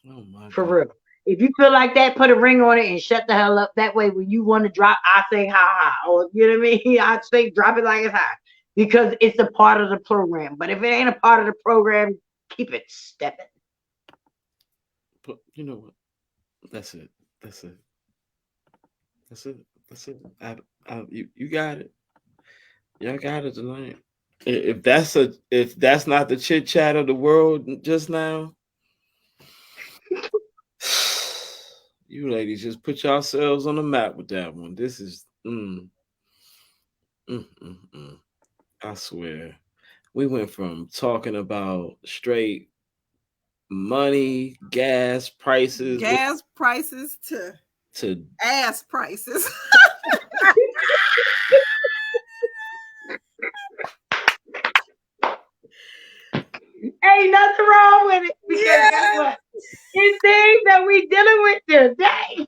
Oh my For God. real. If you feel like that, put a ring on it and shut the hell up. That way, when you want to drop, I say ha ha. Or you know what I mean? I say drop it like it's hot. Because it's a part of the program. But if it ain't a part of the program, keep it stepping. But you know what? That's it. That's it. That's it. That's it. You got it. Y'all got it tonight. If that's not the chit chat of the world just now, you ladies just put yourselves on the map with that one. This is I swear. We went from talking about straight money, gas prices, Gas prices to ass prices. Ain't nothing wrong with it. Because guess what? It's things that we dealing with today.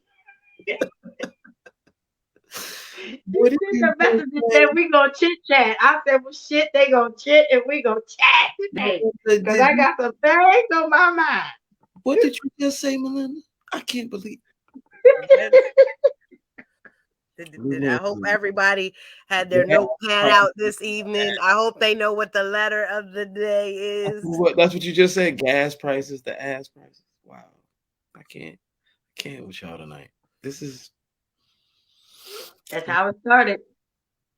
What This did is you the message that say? said we gonna chit chat. I said, well, shit, they gonna chit and we gonna chat today. Because I got some things on my mind. What did you just say, Melinda? I can't believe. I hope everybody had their notepad out this evening. I hope they know what the letter of the day is. That's what you just said. Gas prices, the ass prices. Wow, I can't with y'all tonight. This is That's how it started.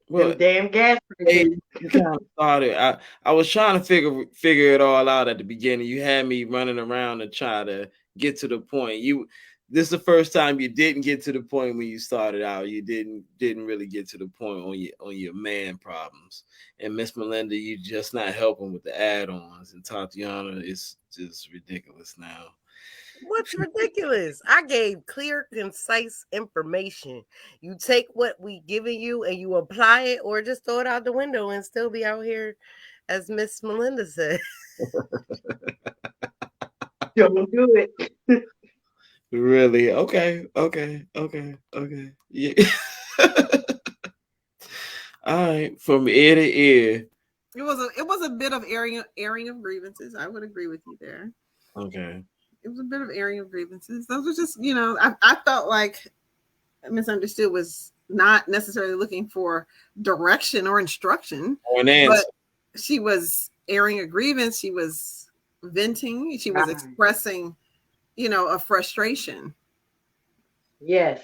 well, Damn gas prices. you kind of started. I was trying to figure it all out at the beginning. You had me running around and try to get to the point. This is the first time you didn't get to the point when you started out. You didn't really get to the point on your man problems. And Miss Melinda, you just not helping with the add-ons. And Tatiana is just ridiculous now. What's ridiculous? I gave clear, concise information. You take what we giving you and you apply it, or just throw it out the window and still be out here, as Miss Melinda said. Don't do it. Really? Okay. Yeah. All right. From ear to ear. It was a bit of airing of grievances. I would agree with you there. Okay. It was a bit of airing of grievances. Those were just, I felt like Misunderstood was not necessarily looking for direction or instruction, but she was airing a grievance. She was venting. She was expressing, a frustration. Yes.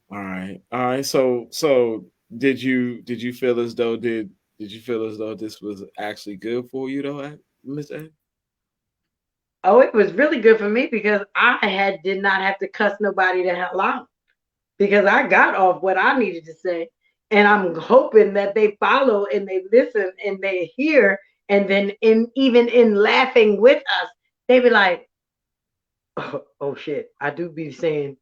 All right. So did you feel as though did you feel as though this was actually good for you though, Miss A? Oh, it was really good for me because I did not have to cuss nobody the hell out, because I got off what I needed to say. And I'm hoping that they follow and they listen and they hear. And then even in laughing with us, they be like, oh shit, I do be saying,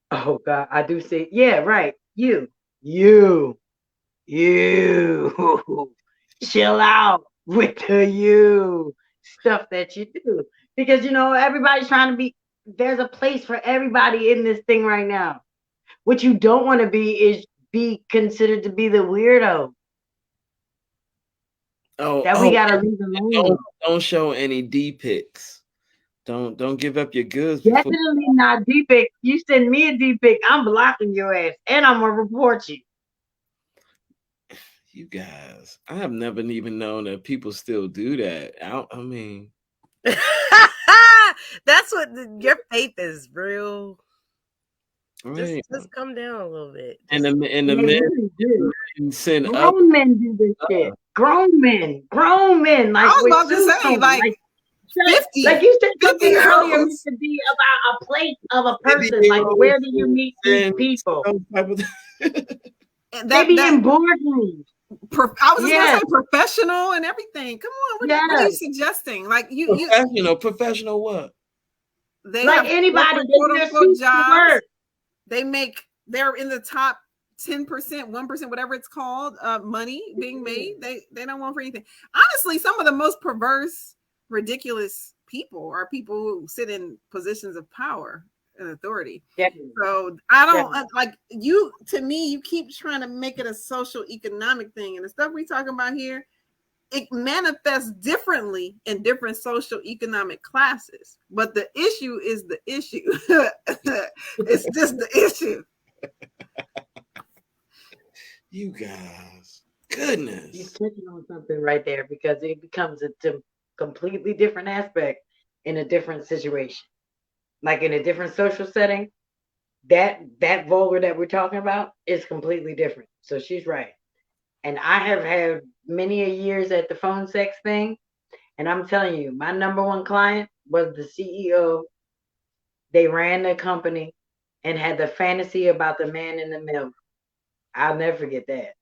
oh God, I do say, yeah, right. You chill out with the you stuff that you do. Because, everybody's trying to be, there's a place for everybody in this thing right now. What you don't want to be considered to be the weirdo. We gotta leave alone. Don't show any D pics. Don't give up your goods. Definitely not D pic. You send me a D pic, I'm blocking your ass, and I'm gonna report you. You guys, I have never even known that people still do that. I mean, that's what your faith is, real. right. Just come down a little bit. And the men really do. and send up. Grown men do this shit. Grown men. Like, I was with about to say, suits on. like 50, like you said something 50 earlier, years. to be about a plate of a person. Like, where do you meet these people? And They be in boardrooms. I was just gonna say professional and everything. Come on, what are you suggesting? Like professional what? They like have anybody quote unquote jobs. They're in the top 10%, 1%, whatever it's called, money being made. They don't want for anything. Honestly, some of the most perverse, ridiculous people are people who sit in positions of power and authority. So I don't like you. To me, you keep trying to make it a social economic thing, and the stuff we talking about here, it manifests differently in different social economic classes. But the issue is the issue. It's just the issue. You guys, goodness. You're touching on something right there, because it becomes a completely different aspect in a different situation. Like in a different social setting, that vulgar that we're talking about is completely different. So she's right. And I have had many a years at the phone sex thing. And I'm telling you, my number one client was the CEO. They ran the company and had the fantasy about the man in the middle. I'll never forget that.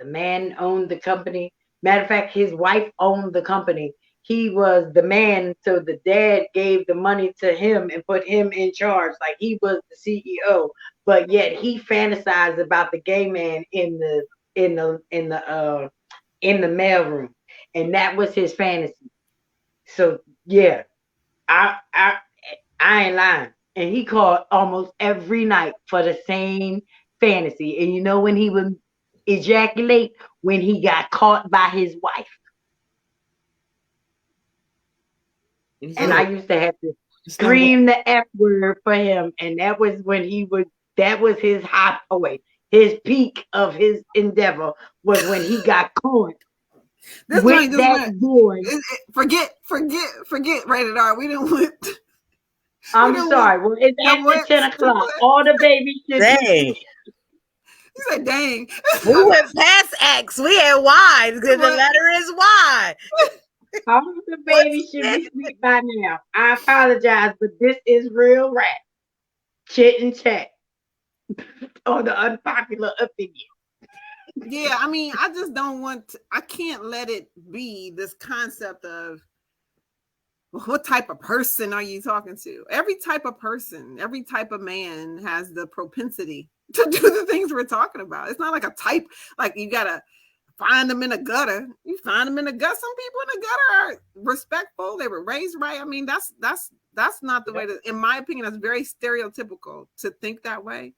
The man owned the company. Matter of fact, his wife owned the company. He was the man, so the dad gave the money to him and put him in charge, like he was the CEO. But yet he fantasized about the gay man in the mailroom, and that was his fantasy. So yeah, I ain't lying. And he called almost every night for the same fantasy. And you know when he would ejaculate? When he got caught by his wife. And I used to have to scream the F word for him. And that was when that was his high point. His peak of his endeavor was when he got caught with that boy. Forget rated R. We didn't want. I'm sorry. Well, it's after 10 o'clock. All the babies should be. You said, dang. We went past X. We had Y because the letter is Y. All the babies should be asleep by now. I apologize, but this is real rap. Chit and chat on the unpopular opinion. Yeah, I mean, I just don't want I can't let it be this concept of what type of person are you talking to? Every type of person, every type of man has the propensity to do the things we're talking about. It's not like a type, like you gotta find them in a gutter. You find them in a gutter. Some people in the gutter are respectful. They were raised right. I mean, that's not the way to, in my opinion, that's very stereotypical to think that way.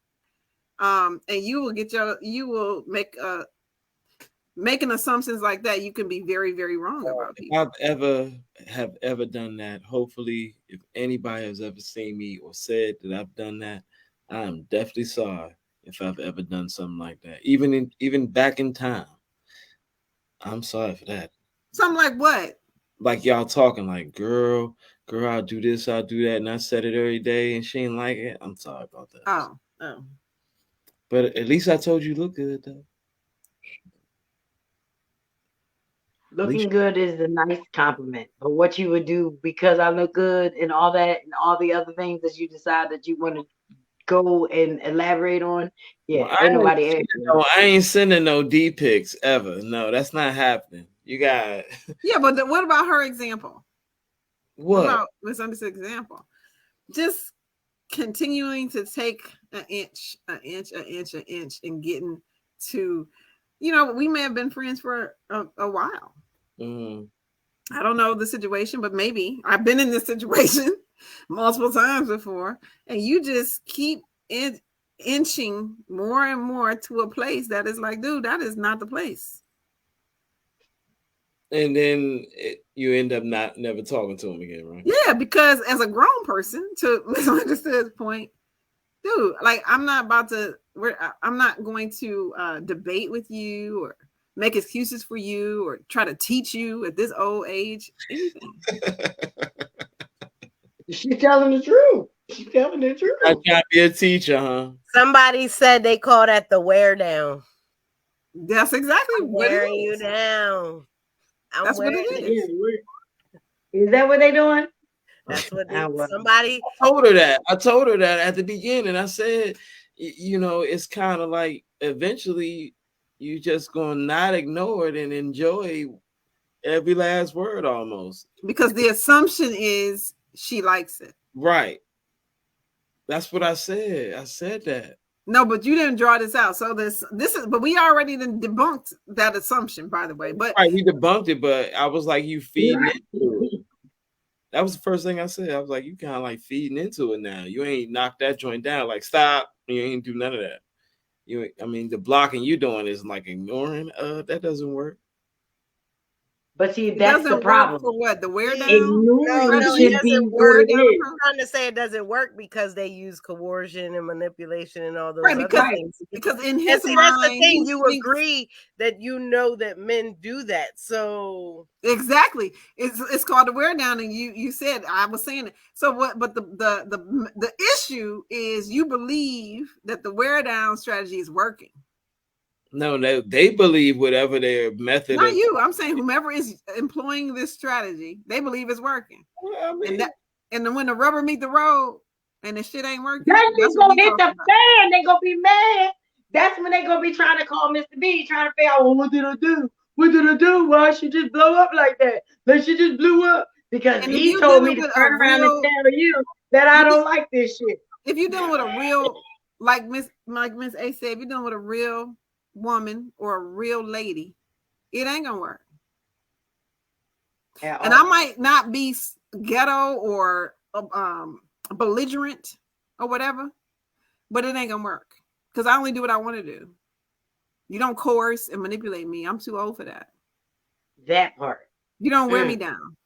And you will making assumptions like that, you can be very, very wrong about people. If I have ever done that, hopefully if anybody has ever seen me or said that I've done that, I'm definitely sorry if I've ever done something like that. Even back in time. I'm sorry for that. Something like what? Like y'all talking like, girl, I'll do this, I'll do that, and I said it every day and she ain't like it. I'm sorry about that. Oh. But at least I told you look good though. Looking good is a nice compliment. But what you would do because I look good and all that and all the other things that you decide that you want to go and elaborate on, yeah, well, ain't nobody asking. No, I ain't sending no D pics ever. No, that's not happening. You got Yeah, but what about her example? What about Misunderstood example? Just continuing to take an inch, and getting to, we may have been friends for a while. Mm-hmm. I don't know the situation, but maybe I've been in this situation multiple times before, and you just keep inching more and more to a place that is like, dude, that is not the place. And then you end up never talking to him again, right? Yeah, because as a grown person, to Misunderstood's point, dude, like I'm not going to debate with you or make excuses for you or try to teach you at this old age anything. She's telling the truth. She's telling the truth. I can't be a teacher, huh? Somebody said they call that the wear down. That's exactly I'm what it wearing you is. down. I'm That's what wearing it Yeah, is. is that what they doing? That's what I was. somebody. Told her that. I told her that at the beginning. I said, you know, it's kind of like eventually you just gonna not ignore it and enjoy every last word almost. Because the assumption is she likes it. Right. That's what I said. I said that. No, but you didn't draw this out. So this is, but we already debunked that assumption, by the way. But Right, we debunked it, but I was like, you feeding Right. into it. That was the first thing I said. I was like, you kind of like feeding into it now. You ain't knocked that joint down. Like, stop. You ain't do none of that. I mean, the blocking you doing is like ignoring. That doesn't work. But see, it that's the doesn't work problem. for what? The wear down Ignoring No, it should strategy? be doesn't what work. it is. I'm trying to say it doesn't work because they use coercion and manipulation and all those Right, other Right. things. because in And his see, that's the mind, thing. he You thinks agree that you know that men do that. So exactly. It's called the wear down, and you said I was saying it. So what? But the issue is you believe that the wear down strategy is working. No, they believe whatever their method Not of. you. I'm saying whomever is employing this strategy, they believe it's working. I mean, And then when the rubber meet the road and the shit ain't working, That that's shit's what gonna we hit the talking about. fan. They gonna be mad. That's when they gonna be trying to call Mr. B, trying to figure out, well, what did I do? What did I do? Why she just blow up like that? Like she just blew up because And if he you're told me dealing to with a turn around and real, tell you that I don't like this shit. if you're dealing with a real, like Miss A said, if you're dealing with a real woman or a real lady, it ain't gonna work. And I might not be ghetto or belligerent or whatever, but it ain't gonna work because I only do what I want to do. You don't coerce and manipulate me. I'm too old for that. That part. You don't wear me down.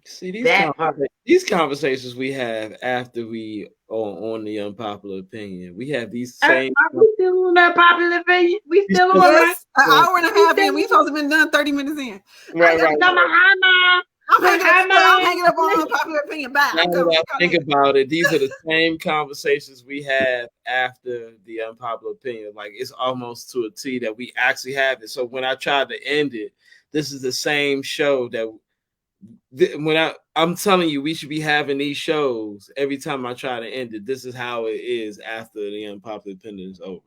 see these conversations we have after we are on the unpopular opinion. We have these same. Are we still on that popular opinion? We still on, right? Yes, an hour and a half in. We supposed to have been done 30 minutes in. Right. I'm hanging up on unpopular opinion. Bye. Now that I think about it, these are the same conversations we have after the unpopular opinion. Like it's almost to a T that we actually have it. So when I tried to end it, this is the same show that when I'm telling you, we should be having these shows every time I try to end it. This is how it is after the unpopular opinion is over.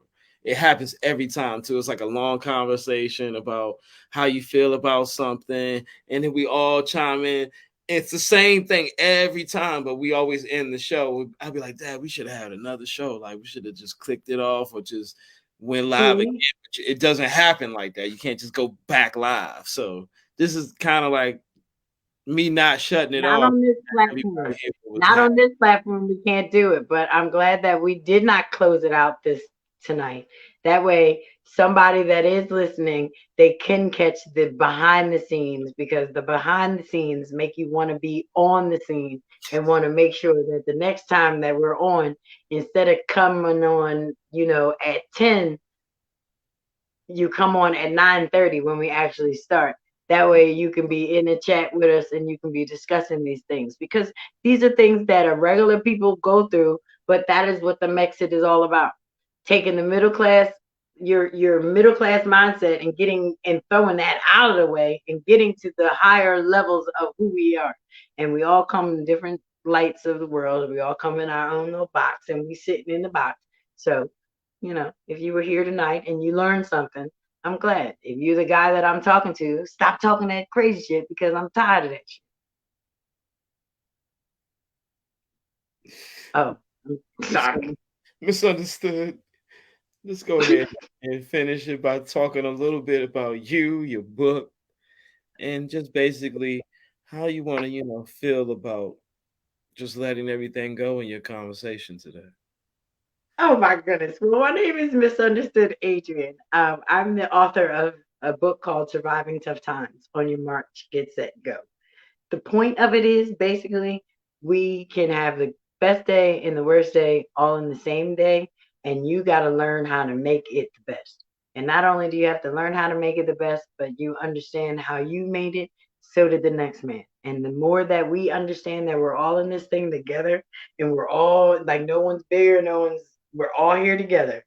It happens every time too. It's like a long conversation about how you feel about something, and then we all chime in. It's the same thing every time, but we always end the show. I'd be like, Dad, we should have had another show. Like we should have just clicked it off or just went live again. It doesn't happen like that. You can't just go back live. So this is kind of like me not shutting it off. On this platform. Not on this platform, we can't do it. But I'm glad that we did not close it out this tonight. That way, somebody that is listening, they can catch the behind the scenes, because the behind the scenes make you want to be on the scene and want to make sure that the next time that we're on, instead of coming on, at 10, you come on at 9:30 when we actually start. That way you can be in the chat with us and you can be discussing these things, because these are things that are regular people go through, but that is what the Mexit is all about. Taking the middle class, your middle class mindset, and getting and throwing that out of the way and getting to the higher levels of who we are. And we all come in different lights of the world. We all come in our own little box and we sitting in the box. So, if you were here tonight and you learned something, I'm glad. If you're the guy that I'm talking to, stop talking that crazy shit, because I'm tired of that shit. Oh, sorry. Misunderstood. Let's go ahead and finish it by talking a little bit about you, your book, and just basically how you want to, feel about just letting everything go in your conversation today. Oh my goodness. Well, my name is Misunderstood Adrienne. I'm the author of a book called Surviving Tough Times. On Your March, Get Set, Go. The point of it is basically we can have the best day and the worst day all in the same day, and you got to learn how to make it the best. And not only do you have to learn how to make it the best, but you understand how you made it, so did the next man. And the more that we understand that we're all in this thing together, and we're all like, no one's bigger, we're all here together.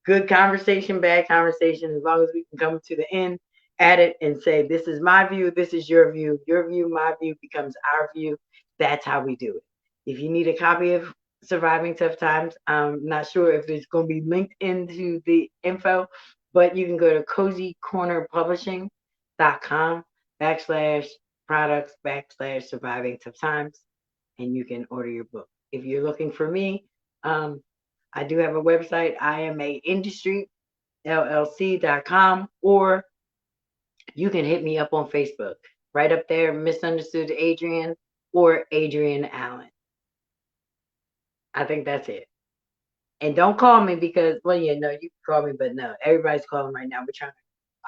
good conversation, bad conversation, as long as we can come to the end at it and say, this is my view, this is your view, my view becomes our view. That's how we do it. If you need a copy of Surviving Tough Times, I'm not sure if it's going to be linked into the info, but you can go to cozycornerpublishing.com/products/surviving tough times, and you can order your book. If you're looking for me, I do have a website, IamaindustryLLC.com, or you can hit me up on Facebook. Right up there, Misunderstood Adrienne or Adrienne Allen. I think that's it. And don't call me because, well, yeah, no, you can call me, but no, everybody's calling right now.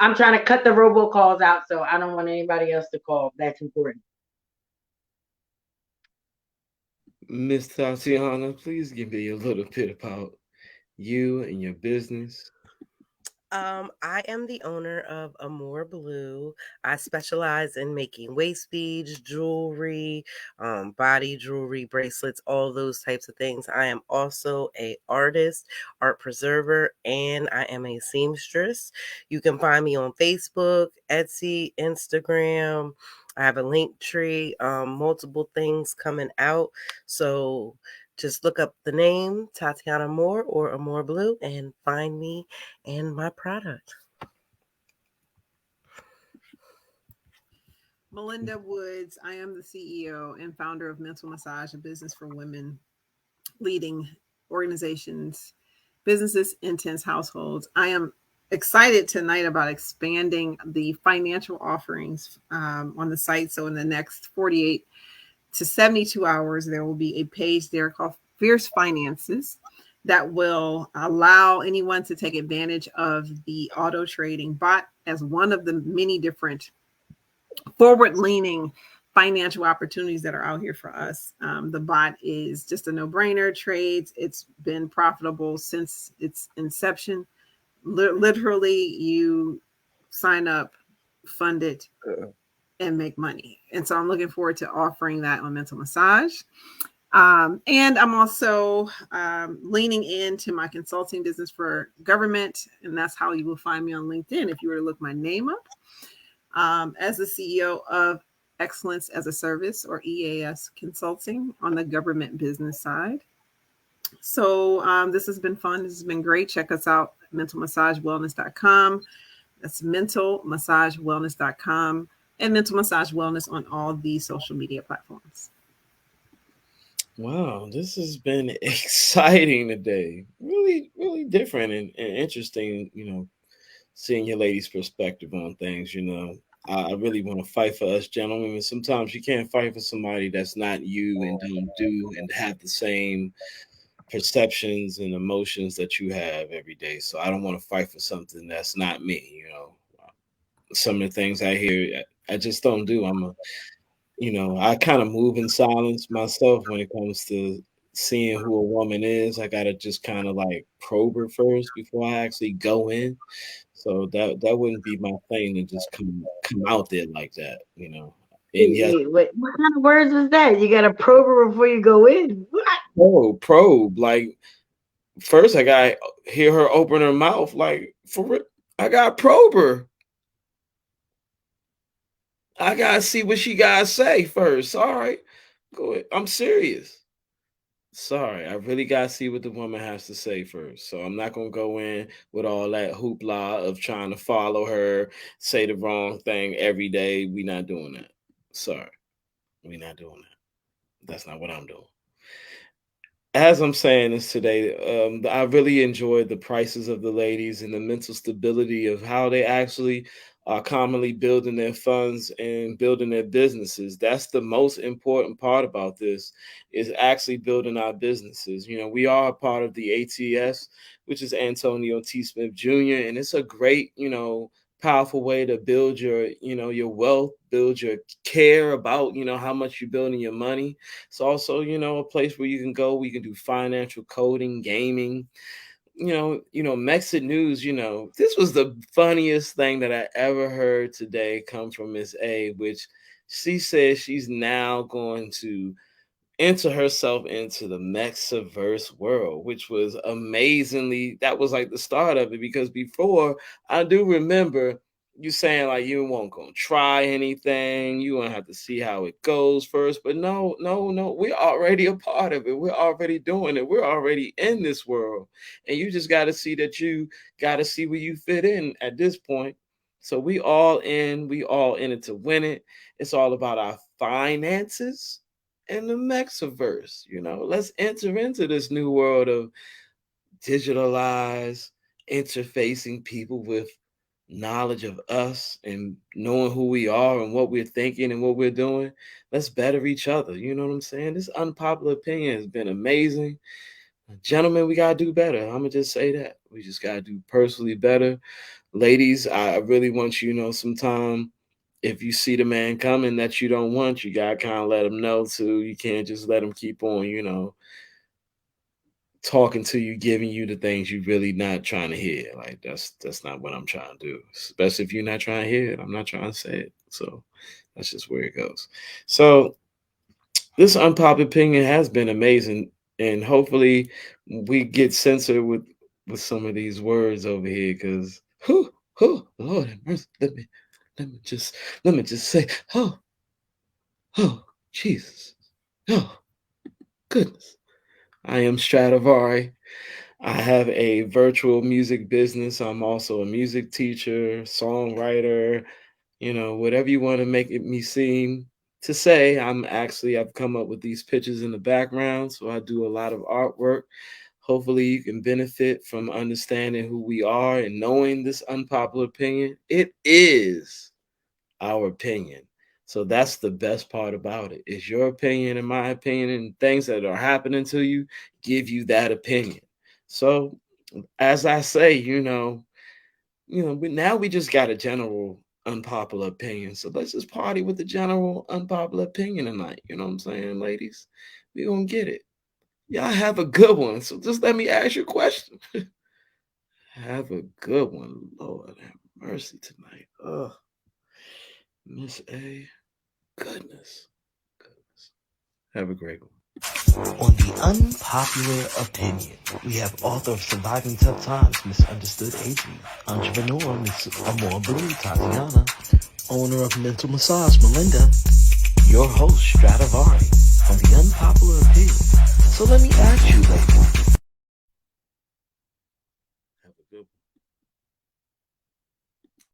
I'm trying to cut the robocalls out, so I don't want anybody else to call. That's important. Miss Tatiana, please give me a little bit about you and your business. I am the owner of AmorBlue. I specialize in making waist beads, jewelry, body jewelry, bracelets, all those types of things. I am also a artist, art preserver, and I am a seamstress. You can find me on Facebook, Etsy, Instagram. I have a link tree, multiple things coming out. So just look up the name Tatiana Moore or AmorBlue and find me and my product. Melinda Woods. I am the CEO and founder of Mental Massage, a business for women, leading organizations, businesses, intense households. I am excited tonight about expanding the financial offerings on the site. So in the next 48 to 72 hours, there will be a page there called Fierce Finances that will allow anyone to take advantage of the auto trading bot as one of the many different forward-leaning financial opportunities that are out here for us. The bot is just a no-brainer. Trades. It's been profitable since its inception. Literally, you sign up, fund it, and make money. And so I'm looking forward to offering that on Mental Massage. And I'm also leaning into my consulting business for government. And that's how you will find me on LinkedIn if you were to look my name up. As the CEO of Excellence as a Service, or EAS Consulting, on the government business side. So this has been fun. This has been great. Check us out, MentalMassageWellness.com. That's MentalMassageWellness.com, and Mental Massage Wellness on all the social media platforms. Wow, this has been exciting today. Really, really different and interesting, seeing your ladies' perspective on things, I really want to fight for us gentlemen. And sometimes you can't fight for somebody that's not you and don't do and have the same perceptions and emotions that you have every day. So I don't want to fight for something that's not me, Some of the things I hear, I just don't do. I kind of move in silence myself when it comes to seeing who a woman is. I gotta just kind of like probe her first before I actually go in. So that wouldn't be my thing to just come out there like that, And yes, Wait, what kind of words was that? You got to probe her before you go in. What? probe. Like first, I got to hear her open her mouth. Like for real, I got to probe her. I gotta see what she gotta say first. All right, go ahead. I'm serious. Sorry, I really gotta see what the woman has to say first. So I'm not gonna go in with all that hoopla of trying to follow her, say the wrong thing every day. We not doing that. Sorry, we not doing that. That's not what I'm doing. As I'm saying this today, I really enjoyed the prices of the ladies and the mental stability of how they actually are commonly building their funds and building their businesses. That's the most important part about this, is actually building our businesses. We are a part of the ATS, which is Antonio T. Smith Jr., and it's a great, powerful way to build your wealth, build your care about, how much you're building your money. It's also, a place where you can go, we can do financial coding, gaming, Mexit News, this was the funniest thing that I ever heard today come from Miss A, which she says she's now going to enter herself into the Mexiverse world, which was amazingly, that was like the start of it. Because before, I do remember you saying like you won't gonna try anything, you won't have to see how it goes first. But no, no, no, we're already a part of it. We're already doing it. We're already in this world. And you just gotta see that you gotta see where you fit in at this point. So we all in it to win it. It's all about our finances and the Mexiverse. Let's enter into this new world of digitalized interfacing people with knowledge of us and knowing who we are and what we're thinking and what we're doing. Let's better each other. You know what I'm saying? This unpopular opinion has been amazing. Gentlemen, we gotta do better. I'm gonna just say that. We just gotta do personally better. Ladies, I really want sometime if you see the man coming that you don't want, you gotta kind of let him know too. You can't just let him keep on, talking to you, giving you the things you really not trying to hear. Like that's not what I'm trying to do. Especially if you're not trying to hear it. I'm not trying to say it. So that's just where it goes. So this unpopular opinion has been amazing, and hopefully we get censored with some of these words over here, because Lord have mercy. Let me just say, oh, Jesus, oh, goodness. I am Stradivari. I have a virtual music business. I'm also a music teacher, songwriter, whatever you want to make it me seem to say. I've come up with these pictures in the background, so I do a lot of artwork. Hopefully you can benefit from understanding who we are and knowing this unpopular opinion. It is our opinion. So that's the best part about it. Is your opinion and my opinion, and things that are happening to you give you that opinion. So as I say, now we just got a general unpopular opinion. So let's just party with the general unpopular opinion tonight. You know what I'm saying, ladies? We gonna get it. Y'all have a good one. So just let me ask you a question. Have a good one. Lord have mercy tonight. Oh, Miss A. Goodness. Have a great one. On the unpopular opinion, we have author of Surviving Tough Times, MsUnderstood, Adrienne, entrepreneur, Miss AmorBlue, Tatiana, owner of MentalMassage, Melinda, your host, Stradivari, on the unpopular opinion. So let me ask you, ladies. Have a good one.